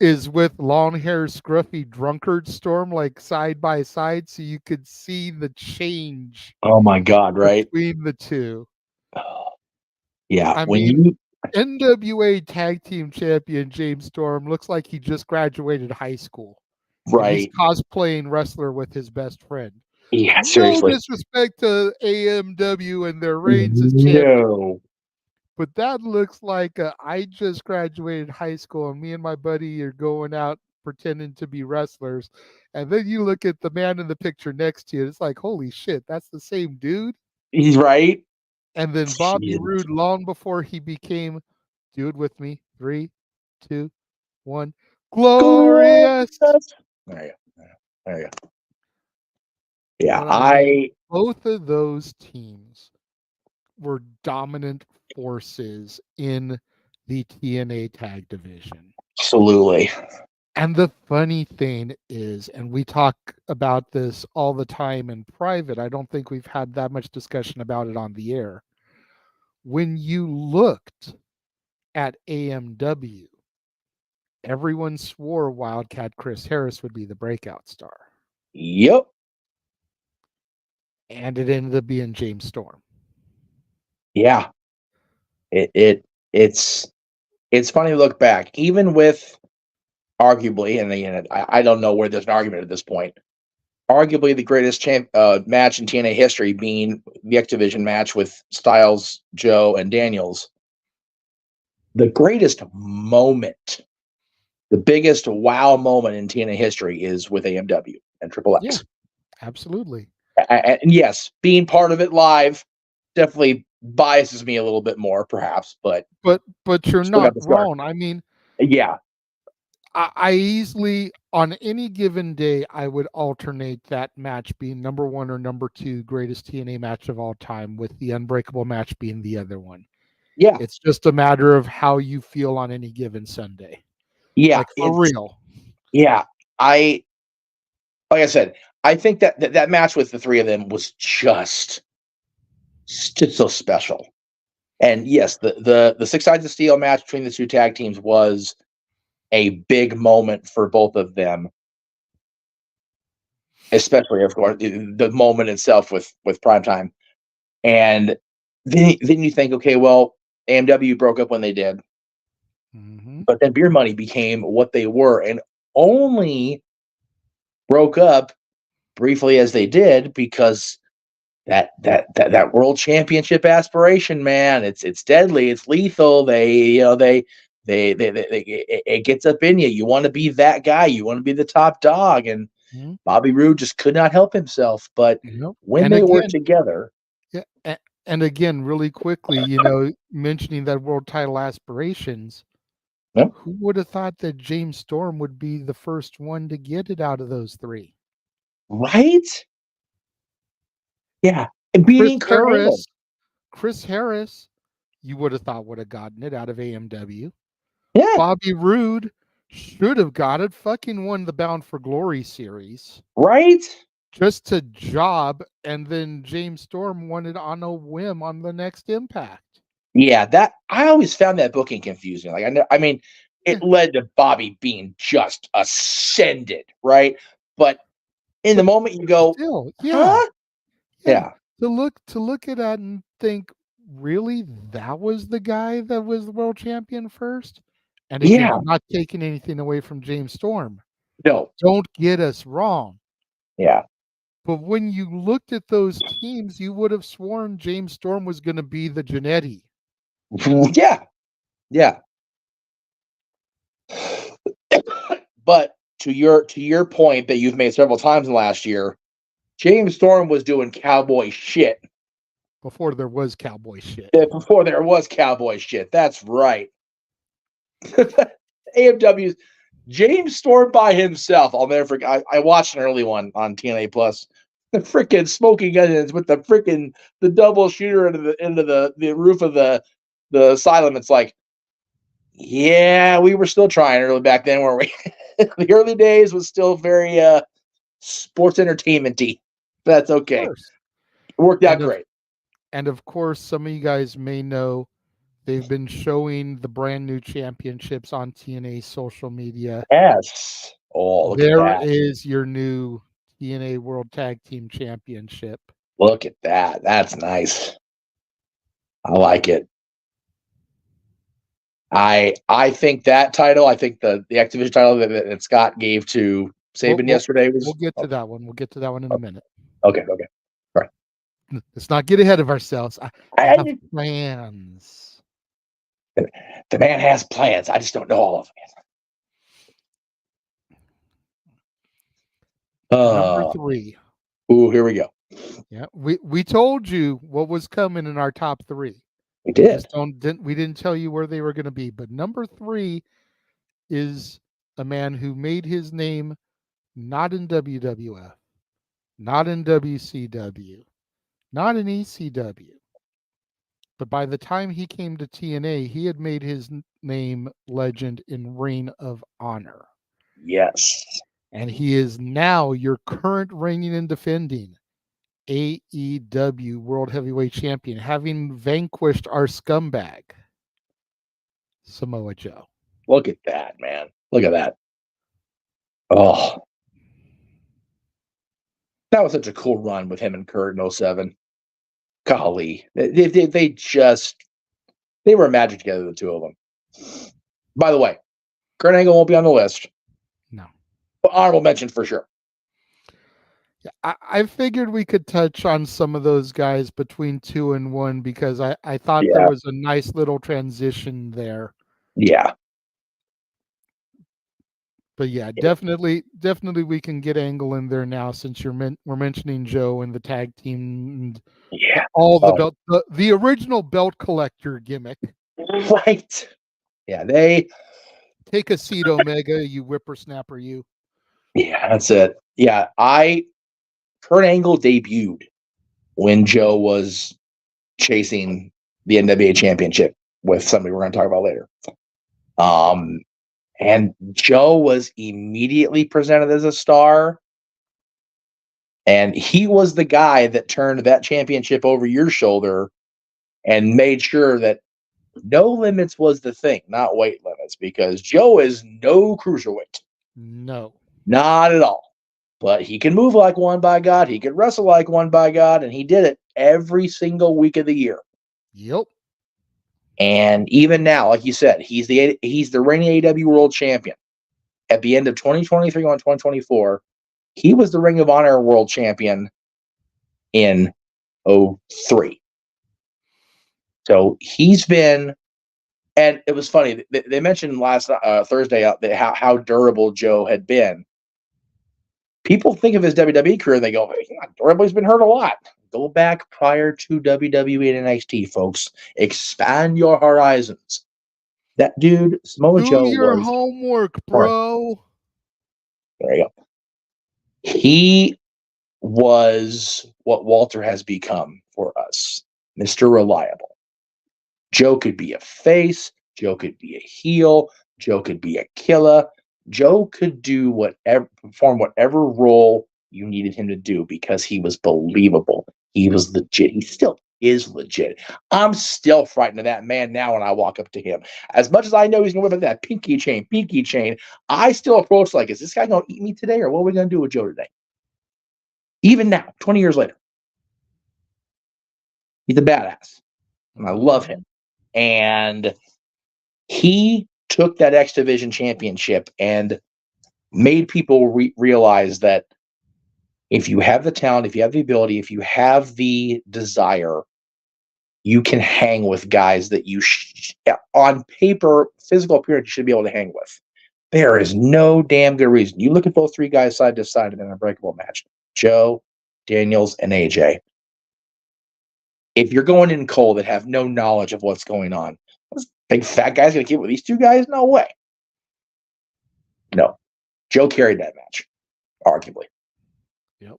is with long hair scruffy drunkard Storm, like side by side, so you could see the change. Oh my God, right? Between the two. Yeah. I mean, NWA Tag Team Champion James Storm looks like he just graduated high school. Right. And he's cosplaying wrestler with his best friend. Yeah, seriously. No disrespect to AMW and their reigns as champion. But that looks like I just graduated high school and me and my buddy are going out pretending to be wrestlers. And then you look at the man in the picture next to you. It's like, holy shit, that's the same dude. He's right. And then Bobby Roode, long before he became, do it with me, 3, 2, 1, glorious. There you go. Yeah, both of those teams were dominant forces in the TNA tag division. Absolutely. And the funny thing is, and we talk about this all the time in private, I don't think we've had that much discussion about it on the air. When you looked at AMW, everyone swore Wildcat Chris Harris would be the breakout star. Yep. And it ended up being James Storm. Yeah. It's funny to look back, even with arguably, and again, I don't know where there's an argument at this point, arguably the greatest match in TNA history being the X Division match with Styles, Joe, and Daniels. The greatest moment, the biggest wow moment in TNA history is with AMW and Triple X. Yeah, absolutely. And yes, being part of it live definitely biases me a little bit more, perhaps, but you're not wrong. I mean, yeah, I easily, on any given day, I would alternate that match being number 1 or number 2 greatest TNA match of all time, with the Unbreakable match being the other one. Yeah, it's just a matter of how you feel on any given Sunday. Yeah, like for real. Yeah, like I said, I think that match with the three of them was just so special. And yes, the 6 Sides of Steel match between the two tag teams was a big moment for both of them, especially, of course, the moment itself with Primetime. And then you think, okay, well, AMW broke up when they did, but then Beer Money became what they were, and only broke up briefly as they did because that world championship aspiration, man, it's deadly, it's lethal. It gets up in you. You want to be that guy. You want to be the top dog. And Mhm. Bobby Roode just could not help himself. But when And they work again, together, yeah, and again, really quickly, mentioning that world title aspirations, yep, who would have thought that James Storm would be the first one to get it out of those three? right? Yeah, and Chris beating Kurt Angle. Harris, Chris Harris, you would have thought would have gotten it out of AMW. Yeah, Bobby Roode should have got it. Fucking won the Bound for Glory series right. just to job, and then James Storm won it on a whim on the next Impact. Yeah, that I always found that booking confusing. Like I mean, Yeah, it led to Bobby being just ascended, right? But in the but moment you go, still, yeah, huh? yeah. Yeah, To look at that and think, really, that was the guy that was the world champion first? And again, yeah, I'm not taking anything away from James Storm. no, Don't get us wrong. yeah, But when you looked at those teams, you would have sworn James Storm was going to be the Janetti. yeah, yeah. But to your point that you've made several times in the last year, James Storm was doing cowboy shit Before there was cowboy shit. before there was cowboy shit. That's right. AMW's James Storm by himself. I'll never forget. I watched an early one on TNA Plus. The freaking smoking onions with the double shooter into the roof of the asylum. It's like, yeah, we were still trying early back then, weren't we? The early days was still very sports entertainment-y. That's Of okay. course. It worked out And of great. and of course, some of you guys may know they've been showing the brand new championships on TNA social media. Yes. Oh, look at There that. is your new TNA World Tag Team Championship. Look at that. That's nice. I like it. I think that title, I think the Activision title that Scott gave to We'll, Saban we'll, yesterday we'll was get to that one. We'll get to that one in a minute. okay. Okay. All right. Let's not get ahead of ourselves. I have I, plans. the man has plans. I just don't know all of them. Number 3. Ooh, here we go. Yeah, we told you what was coming in our top 3. We We did. just we didn't tell you where they were going to be. But number 3 is a man who made his name not in WWF, not in WCW, not in ECW. But by the time he came to TNA, he had made his name legend in Reign of Honor. Yes. And he is now your current reigning and defending AEW World Heavyweight Champion, having vanquished our scumbag, Samoa Joe. Look at that, man. Look at that. Oh. That was such a cool run with him and Kurt in 07. Golly. They were magic together, the two of them. By the way, Kurt Angle won't be on the list. No. But honorable mention for sure. Yeah, I figured we could touch on some of those guys between 2 and 1 because I thought there was a nice little transition there. Yeah. But yeah, definitely we can get Angle in there now since we're mentioning Joe and the tag team and all the belt, the original belt collector gimmick. Right. Yeah, they take a seat, Omega, you whippersnapper, you. Yeah, that's it. Yeah, Kurt Angle debuted when Joe was chasing the NWA championship with somebody we're going to talk about later. And Joe was immediately presented as a star. And he was the guy that turned that championship over your shoulder and made sure that no limits was the thing, not weight limits, because Joe is no cruiserweight. No. Not at all. But he can move like one, by God. He can wrestle like one, by God. And he did it every single week of the year. Yep. And even now, like you said, he's the reigning AEW World Champion. At the end of 2023 on 2024, he was the Ring of Honor World Champion in 03. So he's been, and it was funny. They mentioned last Thursday how durable Joe had been. People think of his WWE career and they go, he's not durable. He's been hurt a lot. Go back prior to WWE and NXT, folks. Expand your horizons. That dude, Samoa Do Joe, your was. homework, bro. There you go. He was what Walter has become for us, Mr. Reliable. Joe could be a face. Joe could be a heel. Joe could be a killer. Joe could do perform whatever role you needed him to do because he was believable. He was legit. He still is legit. I'm still frightened of that man now when I walk up to him. As much as I know he's going to whip out that pinky chain, I still approach like, is this guy going to eat me today or what are we going to do with Joe today? Even now, 20 years later. He's a badass. And I love him. And he took that X Division championship and made people realize that if you have the talent, if you have the ability, if you have the desire, you can hang with guys that you, on paper, physical appearance, you should be able to hang with. There is no damn good reason. You look at those three guys side to side in an unbreakable match, Joe, Daniels, and AJ. If you're going in cold that have no knowledge of what's going on, this big fat guy's going to keep with these two guys? No way. No. Joe carried that match, arguably. Yep.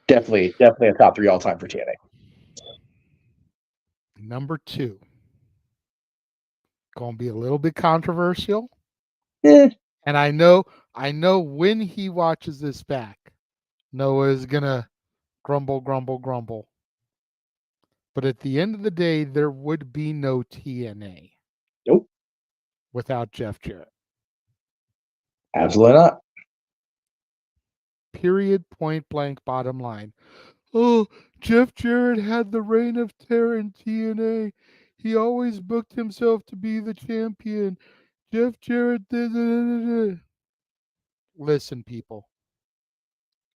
Definitely a top 3 all time for TNA. Number 2. Gonna be a little bit controversial. And I know when he watches this back, Noah's gonna grumble. But at the end of the day, there would be no TNA. Nope. Without Jeff Jarrett. Absolutely not. Period, point blank, bottom line. Oh, Jeff Jarrett had the reign of terror in TNA. He always booked himself to be the champion. Jeff Jarrett did. Listen, people.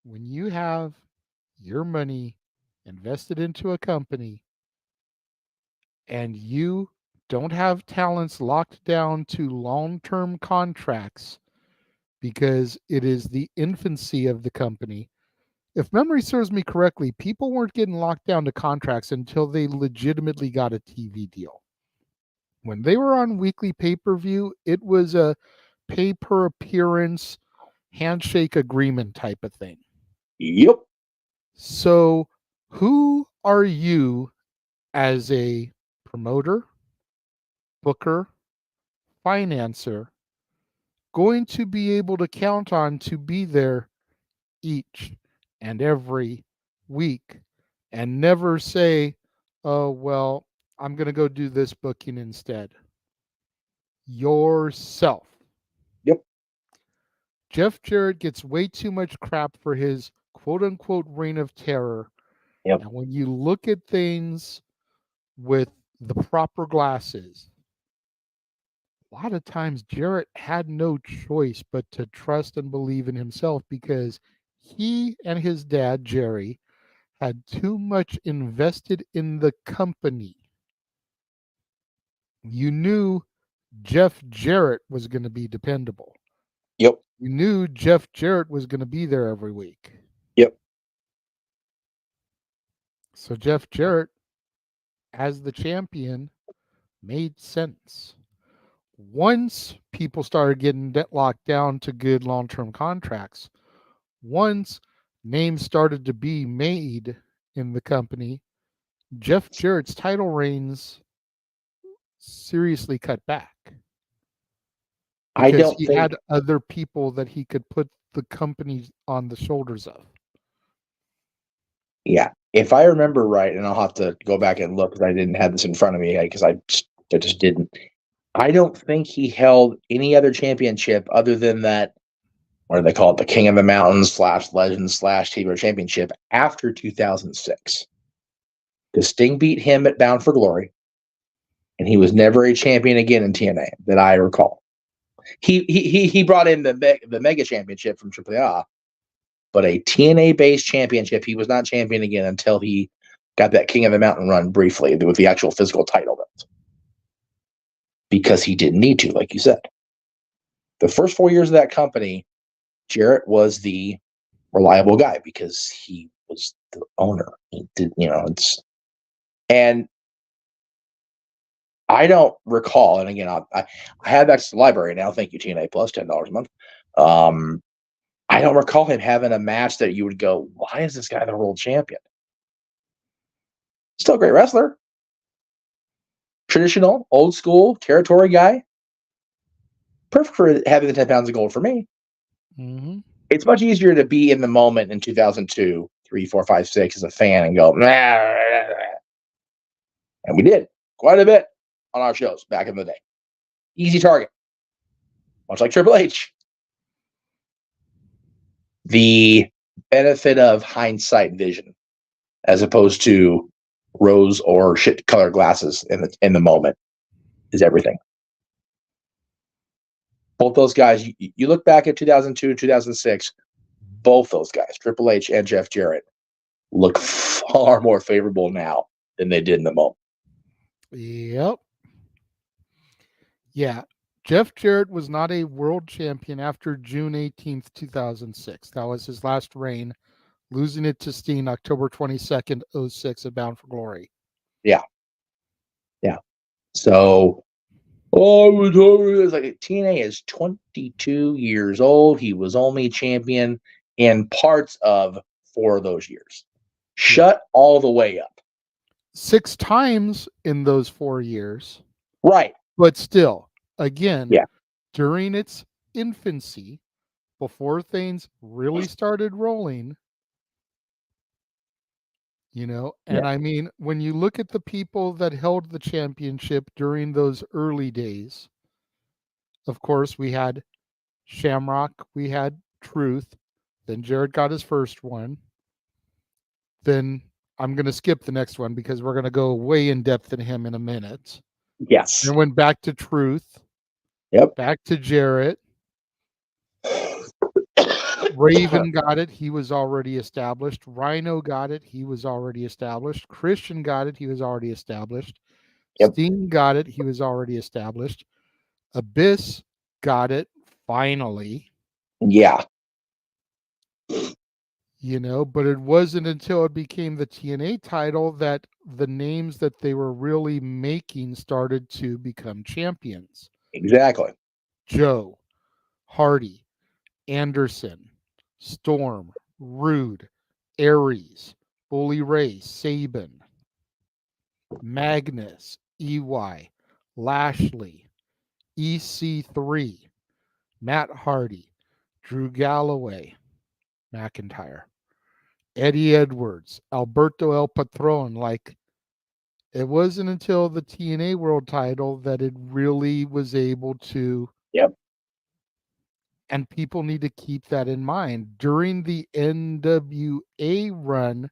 When you have your money invested into a company and you don't have talents locked down to long-term contracts because it is the infancy of the company. If memory serves me correctly, people weren't getting locked down to contracts until they legitimately got a TV deal. When they were on weekly pay-per-view, it was a pay-per-appearance handshake agreement type of thing. Yep. So who are you as a promoter, booker, financer going to be able to count on to be there each and every week and never say, oh, well, I'm going to go do this booking instead? Yourself. Yep. Jeff Jarrett gets way too much crap for his quote unquote reign of terror. Yep. And when you look at things with the proper glasses, a lot of times Jarrett had no choice but to trust and believe in himself because he and his dad, Jerry, had too much invested in the company. You knew Jeff Jarrett was going to be dependable. Yep. You knew Jeff Jarrett was going to be there every week. Yep. So Jeff Jarrett, as the champion, made sense. Once people started getting locked down to good long-term contracts, once names started to be made in the company, Jeff Jarrett's title reigns seriously cut back. Because he had other people that he could put the company on the shoulders of. Yeah. If I remember right, and I'll have to go back and look because I didn't have this in front of me because I just didn't. I don't think he held any other championship other than that, what do they call it? The King of the Mountains / Legends / TV Championship after 2006. Because Sting beat him at Bound for Glory, and he was never a champion again in TNA that I recall. He brought in the Mega Championship from AAA but a TNA-based championship. He was not champion again until he got that King of the Mountain run briefly with the actual physical title belt. Because he didn't need to, like you said. The first 4 years of that company, Jarrett was the reliable guy because he was the owner. He did, and I don't recall, and again, I have access to the library now. Thank you, TNA Plus, $10 a month. I don't recall him having a match that you would go, why is this guy the world champion? Still a great wrestler. Traditional, old school, territory guy. Perfect for having the 10 pounds of gold for me. Mm-hmm. It's much easier to be in the moment in 2002, 3, 4, 5, 6 as a fan and go, and we did quite a bit on our shows back in the day. Easy target, much like Triple H. The benefit of hindsight vision, as opposed to rose or shit colored glasses in the moment, is everything. Both those guys, you look back at 2002, 2006, both those guys, Triple H and Jeff Jarrett, look far more favorable now than they did in the moment. Yep. Yeah. Jeff Jarrett was not a world champion after June 18th, 2006. That was his last reign, losing it to Steen October 22nd, 06 at Bound for Glory. Yeah. Yeah. So, it's like TNA is 22 years old. He was only champion in parts of 4 of those years. Shut all the way up. 6 times in those 4 years. Right. But still, again, Yeah. during its infancy, before things really started rolling, and I mean, when you look at the people that held the championship during those early days, of course, we had Shamrock, we had Truth, then Jarrett got his first one. Then I'm going to skip the next one because we're going to go way in depth in him in a minute. Yes. Then went back to Truth. Yep. Back to Jarrett. Raven got it. He was already established. Rhino got it. He was already established. Christian got it. He was already established. Yep. Steen got it. He was already established. Abyss got it. Finally. Yeah. But it wasn't until it became the TNA title that the names that they were really making started to become champions. Exactly. Joe, Hardy, Anderson, Storm, Rude, Aries, Bully Ray, Sabin, Magnus, EY, Lashley, EC3, Matt Hardy, Drew Galloway, McIntyre, Eddie Edwards, Alberto El Patron. It wasn't until the TNA World title that it really was able to. Yep. And people need to keep that in mind. During the NWA run,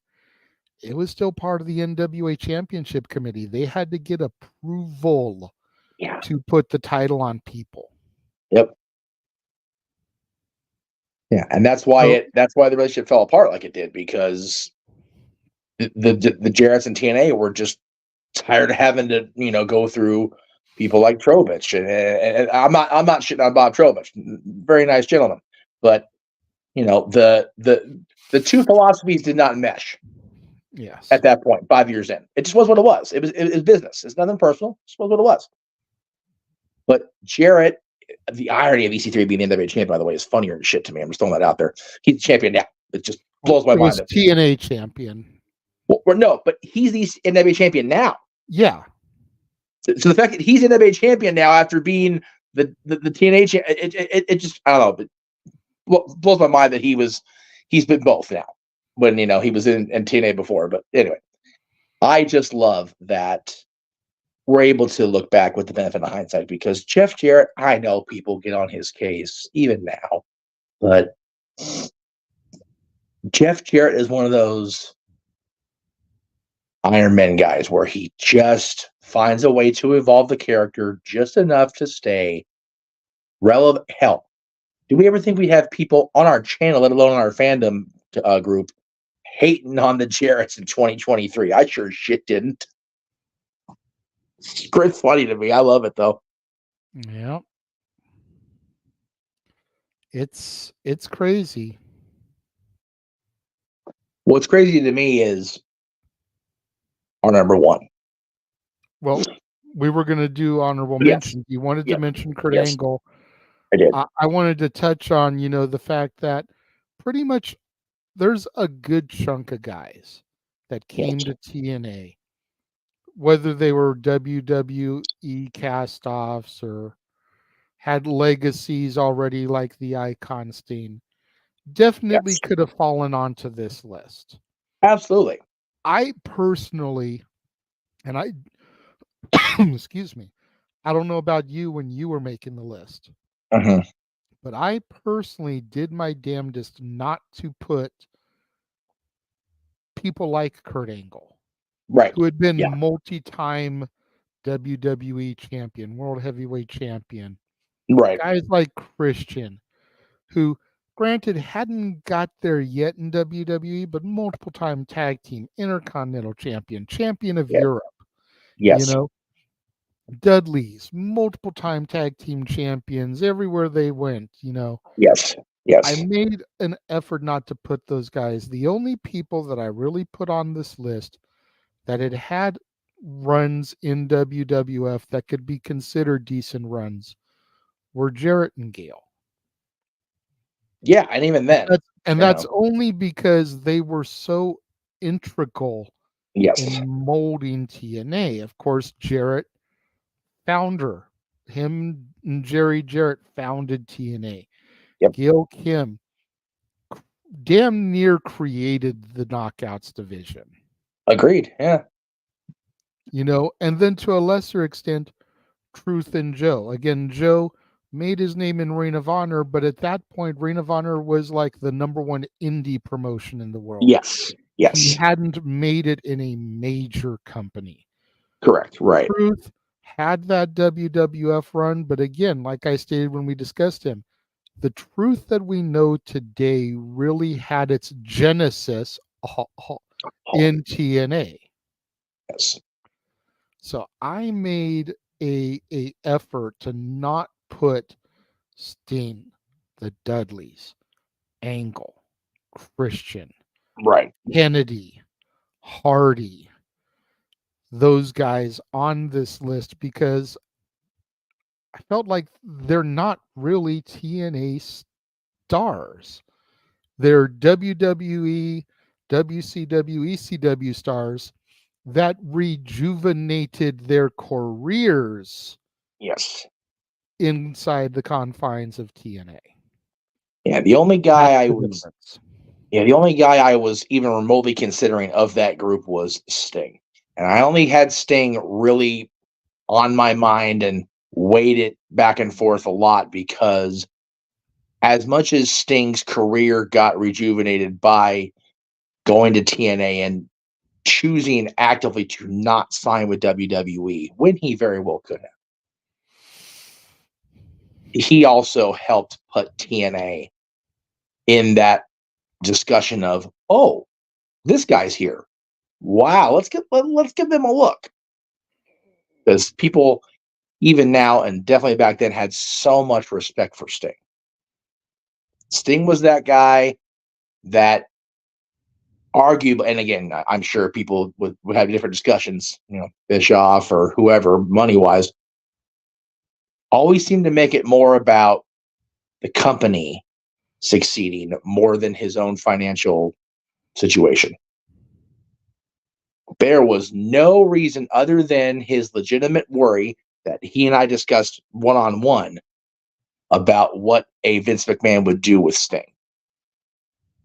it was still part of the NWA Championship Committee. They had to get approval to put the title on people. Yep. Yeah, and that's why the relationship fell apart like it did, because the Jarretts and TNA were just tired of having to go through people like Trowbridge, and I'm not shitting on Bob Trowbridge, very nice gentleman, but the two philosophies did not mesh. Yes. At that point, 5 years in, it just was what it was. It was business. It's nothing personal. It just was what it was. But Jarrett, the irony of EC3 being the NWA champion, by the way, is funnier than shit to me. I'm just throwing that out there. He's the champion now. It just blows my mind. TNA champion. Well, no, but he's the NWA champion now. Yeah. So the fact that he's NWA champion now after being the TNA champion, it just, I don't know, but blows my mind that he's been both now when he was in TNA before. But anyway, I just love that we're able to look back with the benefit of hindsight, because Jeff Jarrett, I know people get on his case even now, but Jeff Jarrett is one of those Iron Man guys where he just finds a way to evolve the character just enough to stay relevant. Hell, Do we ever think we have people on our channel, let alone on our fandom group, hating on the Jarretts in 2023? I sure as shit didn't. It's funny to me. I love it though. Yeah. It's crazy. What's crazy to me is our number one. Well, we were going to do honorable Yes. mentions. You wanted Yep. to mention Kurt Yes. Angle. I did. I wanted to touch on, the fact that pretty much there's a good chunk of guys that came to TNA, whether they were WWE cast-offs or had legacies already like the Icon Steen, definitely Yes. could have fallen onto this list. Absolutely. I personally, and I, excuse me, I don't know about you when you were making the list, Mhm. but I personally did my damnedest not to put people like Kurt Angle, Right. who had been Yeah. multi-time WWE champion, world heavyweight champion, Right. guys like Christian, who granted hadn't got there yet in WWE, but multiple time tag team, intercontinental champion, champion of Yeah. Europe, Yes. Dudleys, multiple time tag team champions everywhere they went, Yes. Yes. I made an effort not to put those guys. The only people that I really put on this list that had runs in WWF that could be considered decent runs were Jarrett and Gale. Yeah, and even then. That's only because they were so integral Yes. in molding TNA. Of course, Jarrett, founder, him and Jerry Jarrett founded TNA. Yep. Gail Kim damn near created the Knockouts division. Agreed. Yeah. And then to a lesser extent, Truth and Joe. Again, Joe made his name in Ring of Honor, but at that point, Ring of Honor was like the number one indie promotion in the world. Yes. Yes. He hadn't made it in a major company. Correct. Right. Truth had that WWF run, but again, like I stated when we discussed him, the Truth that we know today really had its genesis in TNA. Yes. So I made a effort to not put Sting, the Dudleys, Angle, Christian, Right. Kennedy, Hardy, those guys on this list because I felt like they're not really TNA stars. They're WWE, WCW, ECW stars that rejuvenated their careers. Yes. Inside the confines of TNA. Yeah, the only guy I was even remotely considering of that group was Sting. And I only had Sting really on my mind and weighed it back and forth a lot because as much as Sting's career got rejuvenated by going to TNA and choosing actively to not sign with WWE, when he very well could have, he also helped put TNA in that discussion of, oh, this guy's here. Wow, let's give them a look. Because people, even now and definitely back then, had so much respect for Sting. Sting was that guy that arguably, and again, I'm sure people would have different discussions, Bischoff or whoever, money-wise, always seemed to make it more about the company succeeding more than his own financial situation. There was no reason other than his legitimate worry that he and I discussed one-on-one about what a Vince McMahon would do with Sting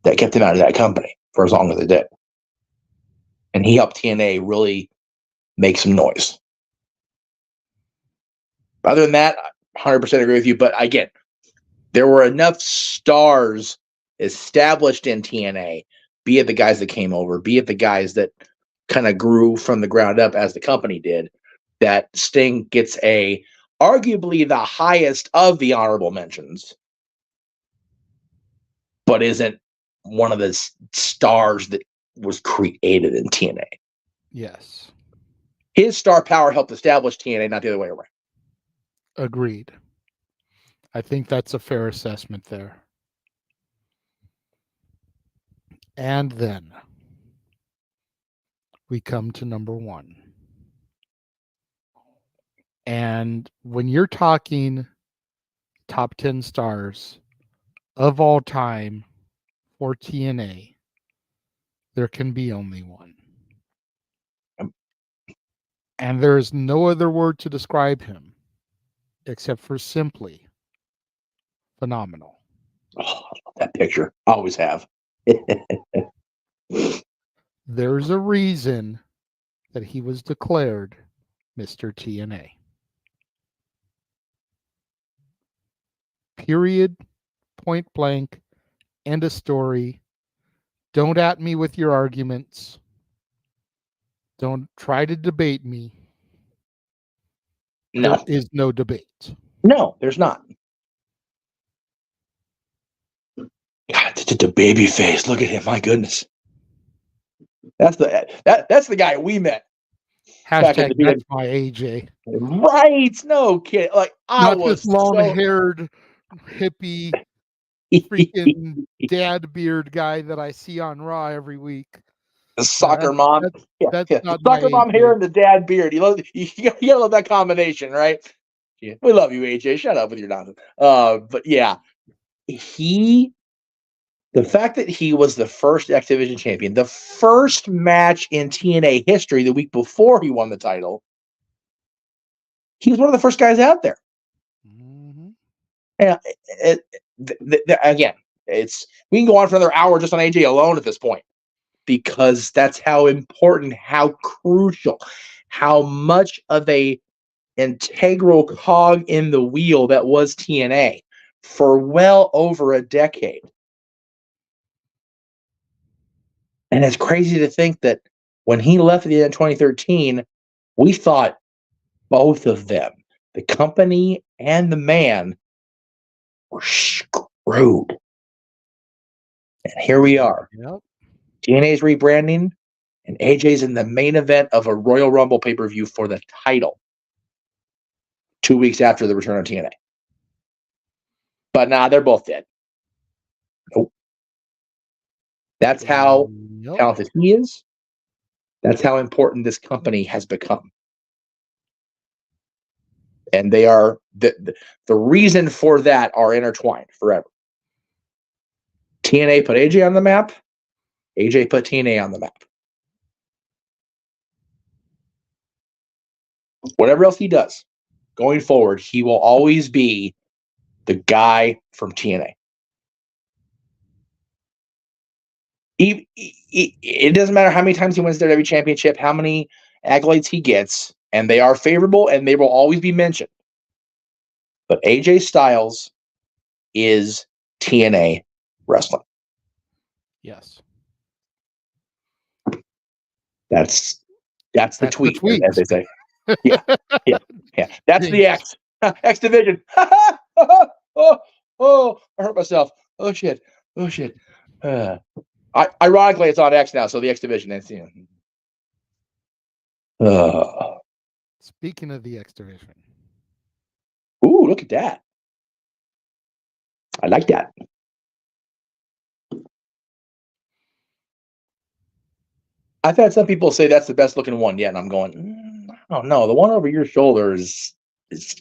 that kept him out of that company for as long as it did. And he helped TNA really make some noise. Other than that, 100% agree with you. But again, there were enough stars established in TNA, be it the guys that came over, be it the guys that kind of grew from the ground up as the company did, that Sting gets arguably the highest of the honorable mentions but isn't one of the stars that was created in TNA. Yes. His star power helped establish TNA, not the other way around. Agreed. I think that's a fair assessment there. And then we come to number 1. And when you're talking top 10 stars of all time for TNA, there can be only one. And there is no other word to describe him except for simply phenomenal. Oh, I love that picture. I always have. There's a reason that he was declared Mr. TNA. Period, point blank, end of story. Don't at me with your arguments. Don't try to debate me. No. There is no debate. No, there's not. God, the baby face. Look at him. My goodness. That's the guy we met. Hashtag that's my AJ. Right. No kid. Like Not this long-haired hippie freaking dad beard guy that I see on Raw every week. The soccer mom. That's not soccer mom AJ. hair and the dad beard. You gotta love that combination, right? Yeah. We love you, AJ. Shut up with your nonsense. But yeah, the fact that he was the first X Division champion, the first match in TNA history the week before he won the title, he was one of the first guys out there. Mm-hmm. Yeah, again, we can go on for another hour just on AJ alone at this point, because that's how important, how crucial, how much of a integral cog in the wheel that was TNA for well over a decade. And it's crazy to think that when he left at the end of 2013, we thought both of them, the company and the man, were screwed. And here we are. Yep. TNA's rebranding, and AJ's in the main event of a Royal Rumble pay-per-view for the title 2 weeks after the return of TNA. But nah, they're both dead. Nope. That's how talented he is. That's how important this company has become. And they are the reason for that are intertwined forever. TNA put AJ on the map. AJ put TNA on the map. Whatever else he does going forward, he will always be the guy from TNA. It doesn't matter how many times he wins the WWE Championship, how many accolades he gets, and they are favorable and they will always be mentioned. But AJ Styles is TNA wrestling. Yes. That's the tweet, as they say. Yeah. That's the X. X Division. Oh, I hurt myself. Oh shit. Ironically, it's on X now, so the X Division. Speaking of the X Division. Ooh, look at that. I like that. I've had some people say that's the best looking one yet, and I'm going, I don't know. The one over your shoulder is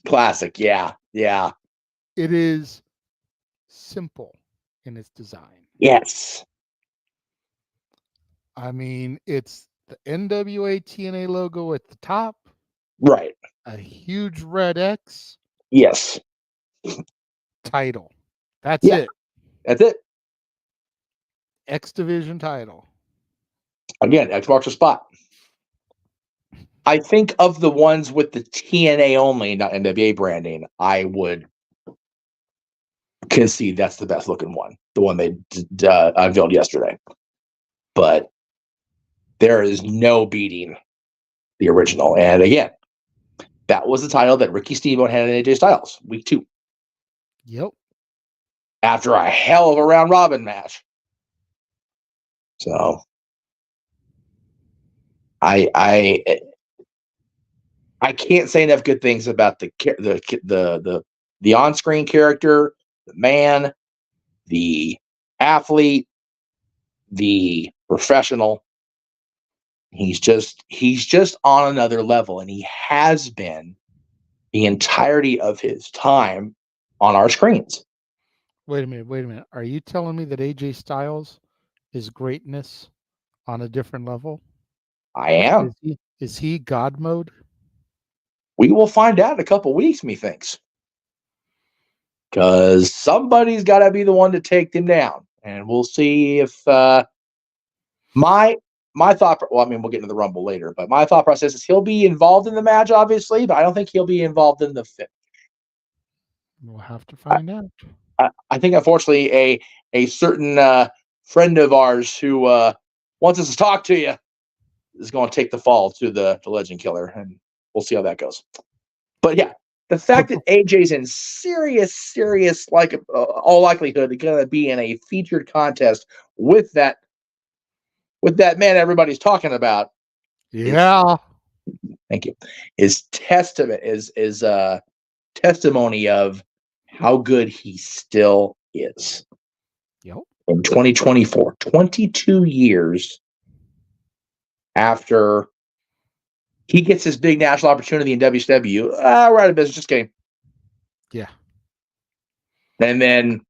classic. Yeah. It is simple in its design. Yes. I mean, it's the NWA TNA logo at the top. Right. A huge red X. Yes. Title. That's it. That's it. X Division title. Again, X marks the spot. I think of the ones with the TNA only, not NWA branding, I would concede that's the best looking one. The one they unveiled yesterday. But there is no beating the original. And again, that was the title that Ricky Steamboat had in AJ Styles, week 2. Yep. after a hell of a round robin match. So I can't say enough good things about the on-screen character, the man, the athlete, the professional. He's just on another level, and he has been the entirety of his time on our screens. Wait a minute. Are you telling me that AJ Styles is greatness on a different level? I am. Is he God mode? We will find out in a couple weeks, methinks. Because somebody's got to be the one to take them down. And we'll see if my thought. Well, I mean, we'll get into the Rumble later, but my thought process is he'll be involved in the match, obviously, but I don't think he'll be involved in the finish. We'll have to find out. I think, unfortunately, a certain friend of ours who wants us to talk to you is going to take the fall to the Legend Killer, and we'll see how that goes. But yeah, the fact that AJ's in serious, like all likelihood, going to be in a featured contest with that man everybody's talking about. Yeah. Thank you. Is testament is testimony of how good he still is. Yep. In 2024, 22 years after he gets his big national opportunity in WCW, we're out of business. Just kidding. Yeah. And then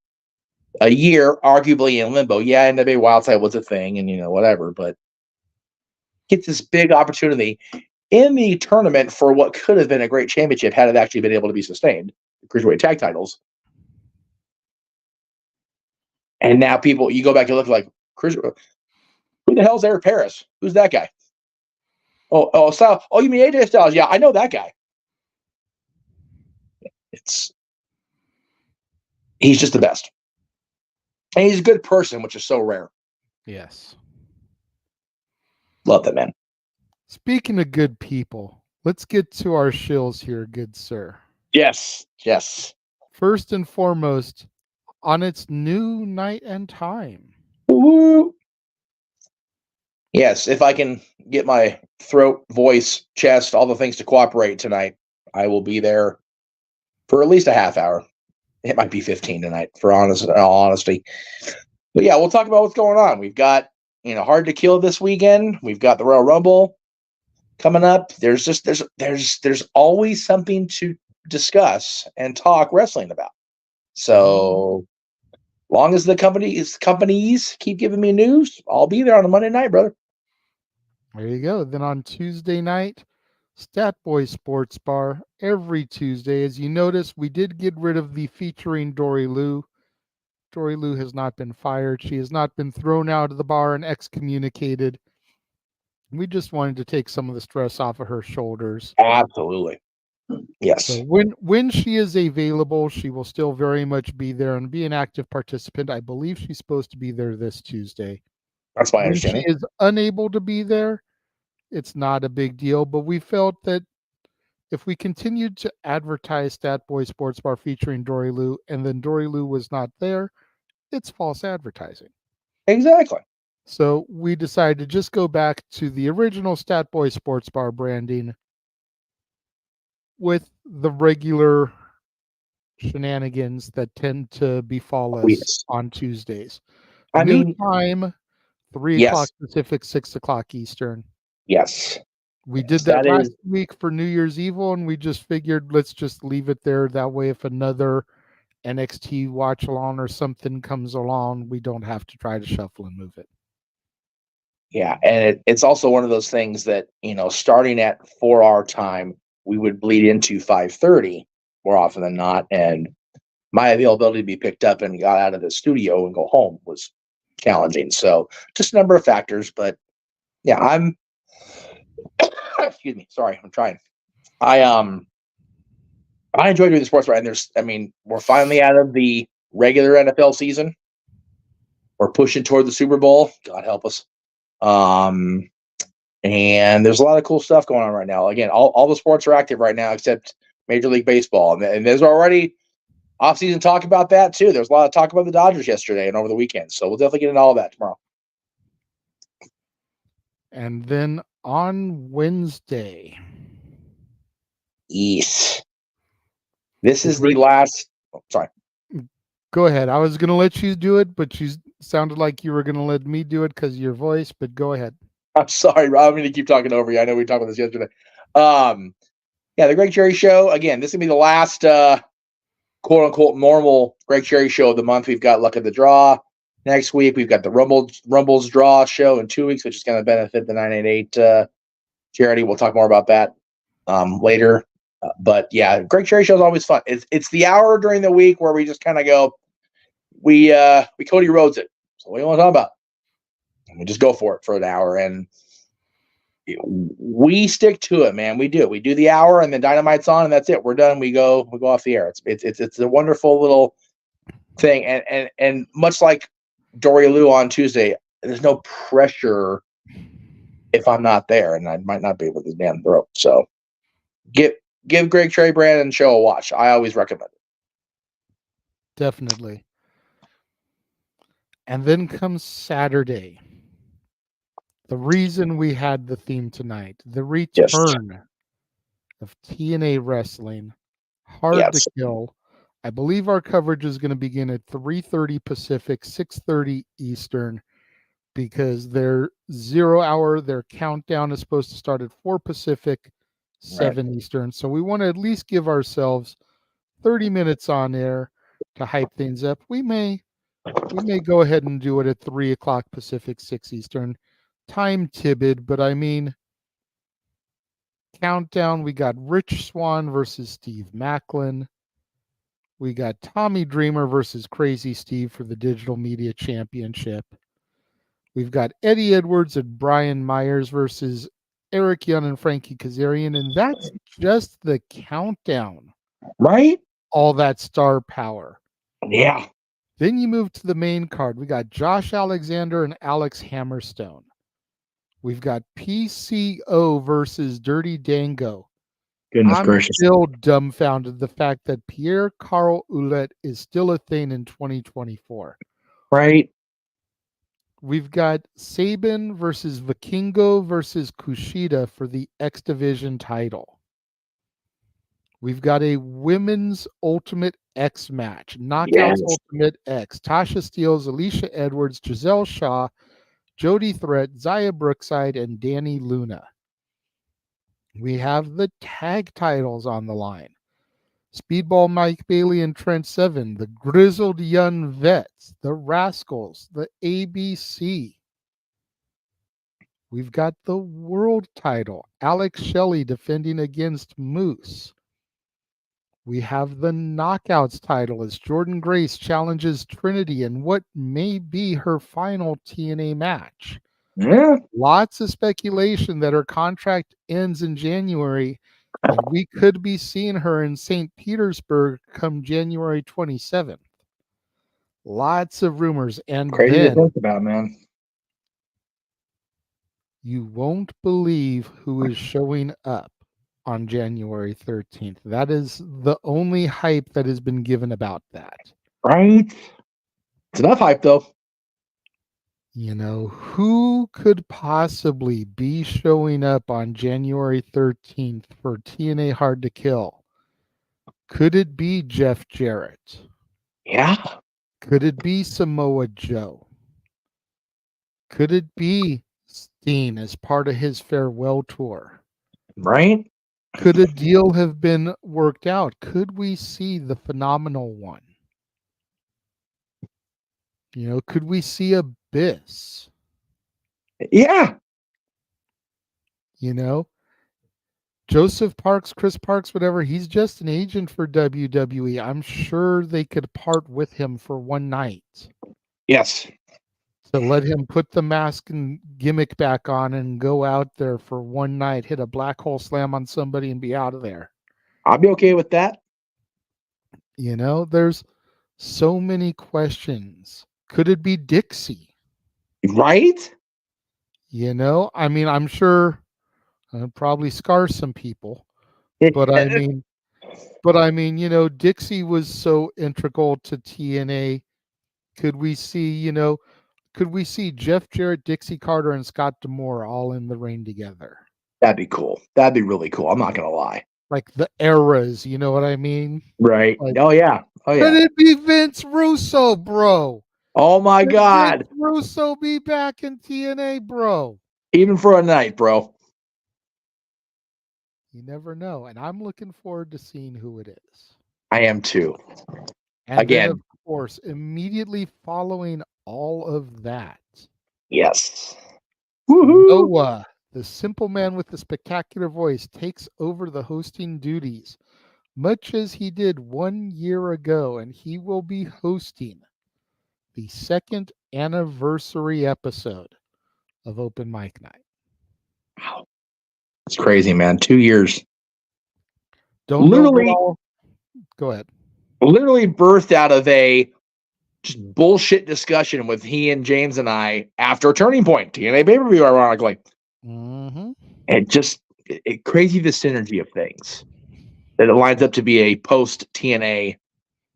a year, arguably in limbo. Yeah, NWA Wildside was a thing, and whatever, but gets this big opportunity in the tournament for what could have been a great championship had it actually been able to be sustained. The Cruiserweight tag titles. And now you go back and look like, who the hell's Eric Paris? Who's that guy? Oh, Styles. Oh, you mean AJ Styles? Yeah, I know that guy. He's just the best. And he's a good person, which is so rare. Yes. Love that man. Speaking of good people, let's get to our shills here, good sir. Yes. First and foremost, on its new night and time. Woo-hoo. Yes, if I can get my throat, voice, chest, all the things to cooperate tonight, I will be there for at least a half hour. It might be 15 tonight, for all honesty. But yeah, we'll talk about what's going on. We've got Hard to Kill this weekend. We've got the Royal Rumble coming up. There's always something to discuss and talk wrestling about. So long as the companies keep giving me news, I'll be there on a Monday night, brother. There you go. Then on Tuesday night, Stat Boy Sports Bar every Tuesday. As you notice, we did get rid of the featuring Dory Lou. Dory Lou has not been fired. She has not been thrown out of the bar and excommunicated. We just wanted to take some of the stress off of her shoulders. Absolutely. Yes. So when she is available, she will still very much be there and be an active participant. I believe she's supposed to be there this Tuesday. That's my When understanding. she is unable to be there, it's not a big deal, but we felt that if we continued to advertise Stat Boy Sports Bar featuring Dory Lou and then Dory Lou was not there, it's false advertising. Exactly. So we decided to just go back to the original Stat Boy Sports Bar branding with the regular shenanigans that tend to befall us on Tuesdays. New time, 3 o'clock Pacific, 6 o'clock Eastern. Yes. We did that last week for New Year's Evil, and we just figured let's just leave it there. That way, if another NXT watch along or something comes along, we don't have to try to shuffle and move it. Yeah, and it's also one of those things that, starting at 4 our time, we would bleed into 5:30 more often than not, and my availability to be picked up and got out of the studio and go home was challenging. So just a number of factors, but yeah, I'm excuse me, sorry, I'm trying. I enjoy doing the sports bar, and we're finally out of the regular NFL season. We're pushing toward the Super Bowl. God help us. And there's a lot of cool stuff going on right now. Again, all the sports are active right now except Major League Baseball, and there's already off-season talk about that too. There's a lot of talk about the Dodgers yesterday and over the weekend, so we'll definitely get into all of that tomorrow. And then on Wednesday, Yes. This The is the great- last. Oh, sorry. go ahead. I was going to let you do it, but you sounded like you were going to let me do it because of your voice, but go ahead. I'm sorry, Rob. I'm going to keep talking over you. I know we talked about this yesterday. Yeah, the Greg Cherry Show. Again, this is going to be the last quote unquote normal Greg Cherry Show of the month. We've got Luck of the Draw next week. We've got the Rumbles Draw show in 2 weeks, which is going to benefit the 988 charity. We'll talk more about that later. But yeah, Greg Cherry Show is always fun. It's the hour during the week where we just kind of go, we Cody Rhodes it. So what do you want to talk about? And we just go for it for an hour, and we stick to it, man. We do. We do the hour, and then Dynamite's on, and that's it. We're done. We go off the air. It's a wonderful little thing, and much like Dory Lou on Tuesday, there's no pressure if I'm not there, and I might not be with his damn throat. So give Greg Cherry Brandon show a watch. I always recommend it. Definitely. And then comes Saturday. The reason we had the theme tonight, the return of TNA wrestling, Hard to Kill. I believe our coverage is going to begin at 3:30 Pacific, 6:30 Eastern, because their 0 hour, their countdown is supposed to start at 4 Pacific, 7 Eastern. So we want to at least give ourselves 30 minutes on air to hype things up. We may go ahead and do it at 3 o'clock Pacific, 6 Eastern. Time Tibbid, but I mean, countdown, we got Rich Swann versus Steve Macklin. We got Tommy Dreamer versus Crazy Steve for the Digital Media Championship. We've got Eddie Edwards and Brian Myers versus Eric Young and Frankie Kazarian, and that's just the countdown. Right? All that star power. Yeah. Then you move to the main card. We got Josh Alexander and Alex Hammerstone. We've got PCO versus Dirty Dango. Goodness gracious. Still dumbfounded the fact that Pierre Carl Ouellette is still a thing in 2024. Right. We've got Sabin versus Vikingo versus Kushida for the X Division title. We've got a women's Ultimate X match, Knockouts Ultimate X. Tasha Steelz, Alicia Edwards, Giselle Shaw, Jody Threat, Zaya Brookside, and Danny Luna. We have the tag titles on the line. Speedball Mike Bailey and Trent Seven, the Grizzled Young Vets, the Rascals, the ABC. We've got the world title, Alex Shelley defending against Moose. We have the Knockouts title as Jordan Grace challenges Trinity in what may be her final TNA match. Yeah. Lots of speculation that her contract ends in January, and we could be seeing her in St. Petersburg come January 27th. Lots of rumors. And Crazy then, to think about, man. You won't believe who is showing up on January 13th. That is the only hype that has been given about that. Right? It's enough hype, though. You know, who could possibly be showing up on January 13th for TNA Hard to Kill? Could it be Jeff Jarrett? Yeah. Could it be Samoa Joe? Could it be Steen as part of his farewell tour? Right? Could a deal have been worked out? Could we see the Phenomenal One? You know, could we see Abyss? Yeah. You know, Joseph Parks, Chris Parks, whatever, he's just an agent for WWE. I'm sure they could part with him for one night. Yes. To let him put the mask and gimmick back on and go out there for one night, hit a black hole slam on somebody and be out of there. I'll be okay with that. You know, there's so many questions. Could it be Dixie? Right? You know, I mean, I'm sure probably scar some people, but I mean, But I mean, Dixie was so integral to TNA. Could we see, Jeff Jarrett, Dixie Carter, and Scott D'Amore all in the ring together? That'd be cool. That'd be really cool. I'm not gonna lie. Like the eras, you know what I mean? Right. Like, Oh yeah. Oh could yeah. it be Vince Russo, bro? Oh my Could Vince God. Russo be back in TNA, bro? Even for a night, bro. You never know. And I'm looking forward to seeing who it is. I am too. And then, of Again. course, immediately following all of that, Yes. Woohoo. Noah, the simple man with the spectacular voice, takes over the hosting duties, much as he did 1 year ago, and he will be hosting the second anniversary episode of Open Mic Night. Wow. It's crazy, man. 2 years. Don't know what Literally, all. Go ahead. literally birthed out of a just bullshit discussion with he and James and I after a Turning Point TNA pay-per-view, ironically. Mm-hmm. It crazy the synergy of things that it lines up to be a post TNA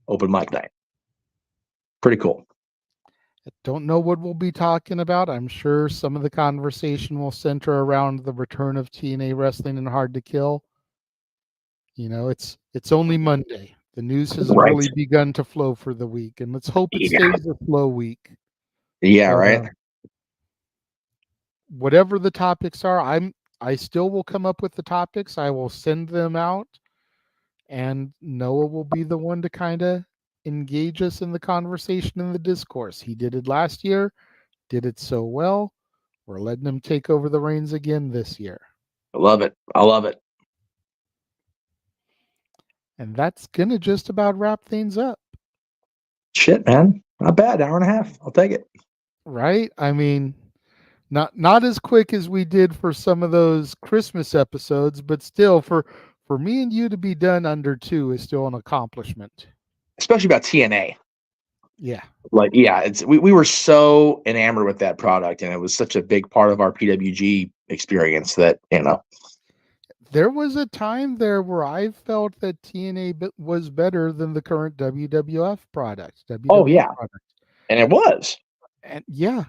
Open Mic Night. Pretty cool. Don't know what we'll be talking about. I'm sure some of the conversation will center around the return of TNA wrestling and Hard to Kill. It's only Monday. The news hasn't Right. really begun to flow for the week, and let's hope it Yeah. stays a flow week. Yeah, But, right. Whatever the topics are, I still will come up with the topics. I will send them out, and Noah will be the one to kind of engage us in the conversation and the discourse. He did it last year, did it so well. We're letting him take over the reins again this year. I love it. I love it. And that's going to just about wrap things up. Shit, man. Not bad. Hour and a half. I'll take it. Right? I mean, not as quick as we did for some of those Christmas episodes, but still for me and you to be done under 2 is still an accomplishment. Especially about TNA. Yeah. Like, yeah, we were so enamored with that product, and it was such a big part of our PWG experience that, There was a time there where I felt that TNA was better than the current WWF product. Oh, yeah. Product. And it was. And yeah.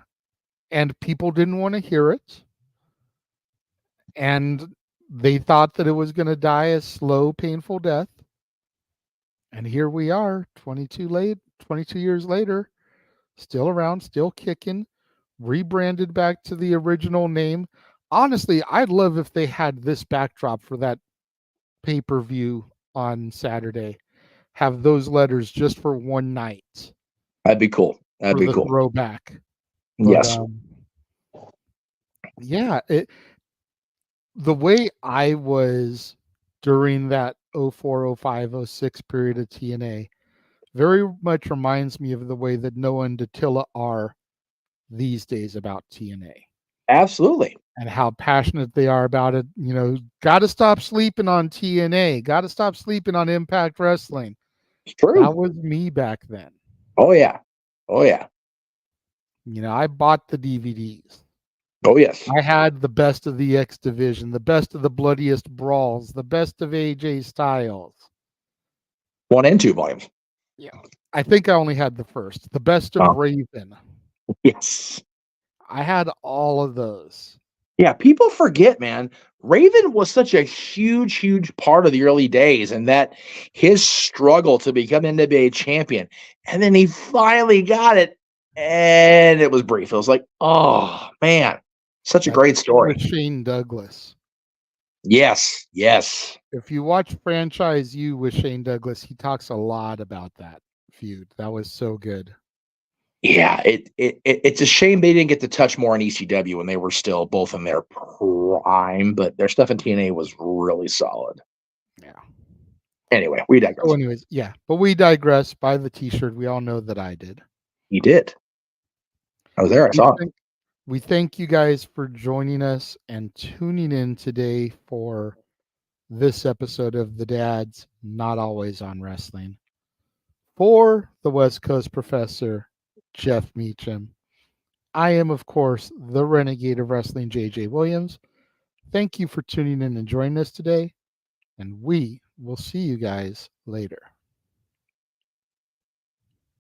And people didn't want to hear it. And they thought that it was going to die a slow, painful death. And here we are, 22 years later, still around, still kicking, rebranded back to the original name. Honestly, I'd love if they had this backdrop for that pay-per-view on Saturday. Have those letters just for one night. That'd be cool. That'd be the cool. Throwback. But, yes. Yeah, the way I was during that 04, 05, 06 period of TNA very much reminds me of the way that Noah and Datilla are these days about TNA. Absolutely. And how passionate they are about it. Got to stop sleeping on TNA. Got to stop sleeping on Impact Wrestling. It's true. That was me back then. Oh, yeah. Oh, yeah. I bought the DVDs. Oh, yes. I had the best of the X Division, the best of the bloodiest brawls, the best of AJ Styles. 1 and 2 volumes. Yeah. I think I only had the first. The best of Raven. Yes. I had all of those. Yeah, people forget, man. Raven was such a huge, huge part of the early days, and that his struggle to become NWA champion, and then he finally got it, and it was brief. It was like, oh man, such a great story. With Shane Douglas. Yes, yes. If you watch Franchise U with Shane Douglas, he talks a lot about that feud. That was so good. Yeah, it's a shame they didn't get to touch more on ECW when they were still both in their prime, but their stuff in TNA was really solid. Yeah. Anyway, we digress. Oh, anyways, yeah, but we digress. Buy the T-shirt. We all know that I did. You did. I was there. I saw it. We thank you guys for joining us and tuning in today for this episode of the Dads Not Always on Wrestling. For the West Coast Professor, Jeff Meacham, I am, of course, the Renegade of Wrestling, JJ Williams. Thank you for tuning in and joining us today, and we We'll see you guys later.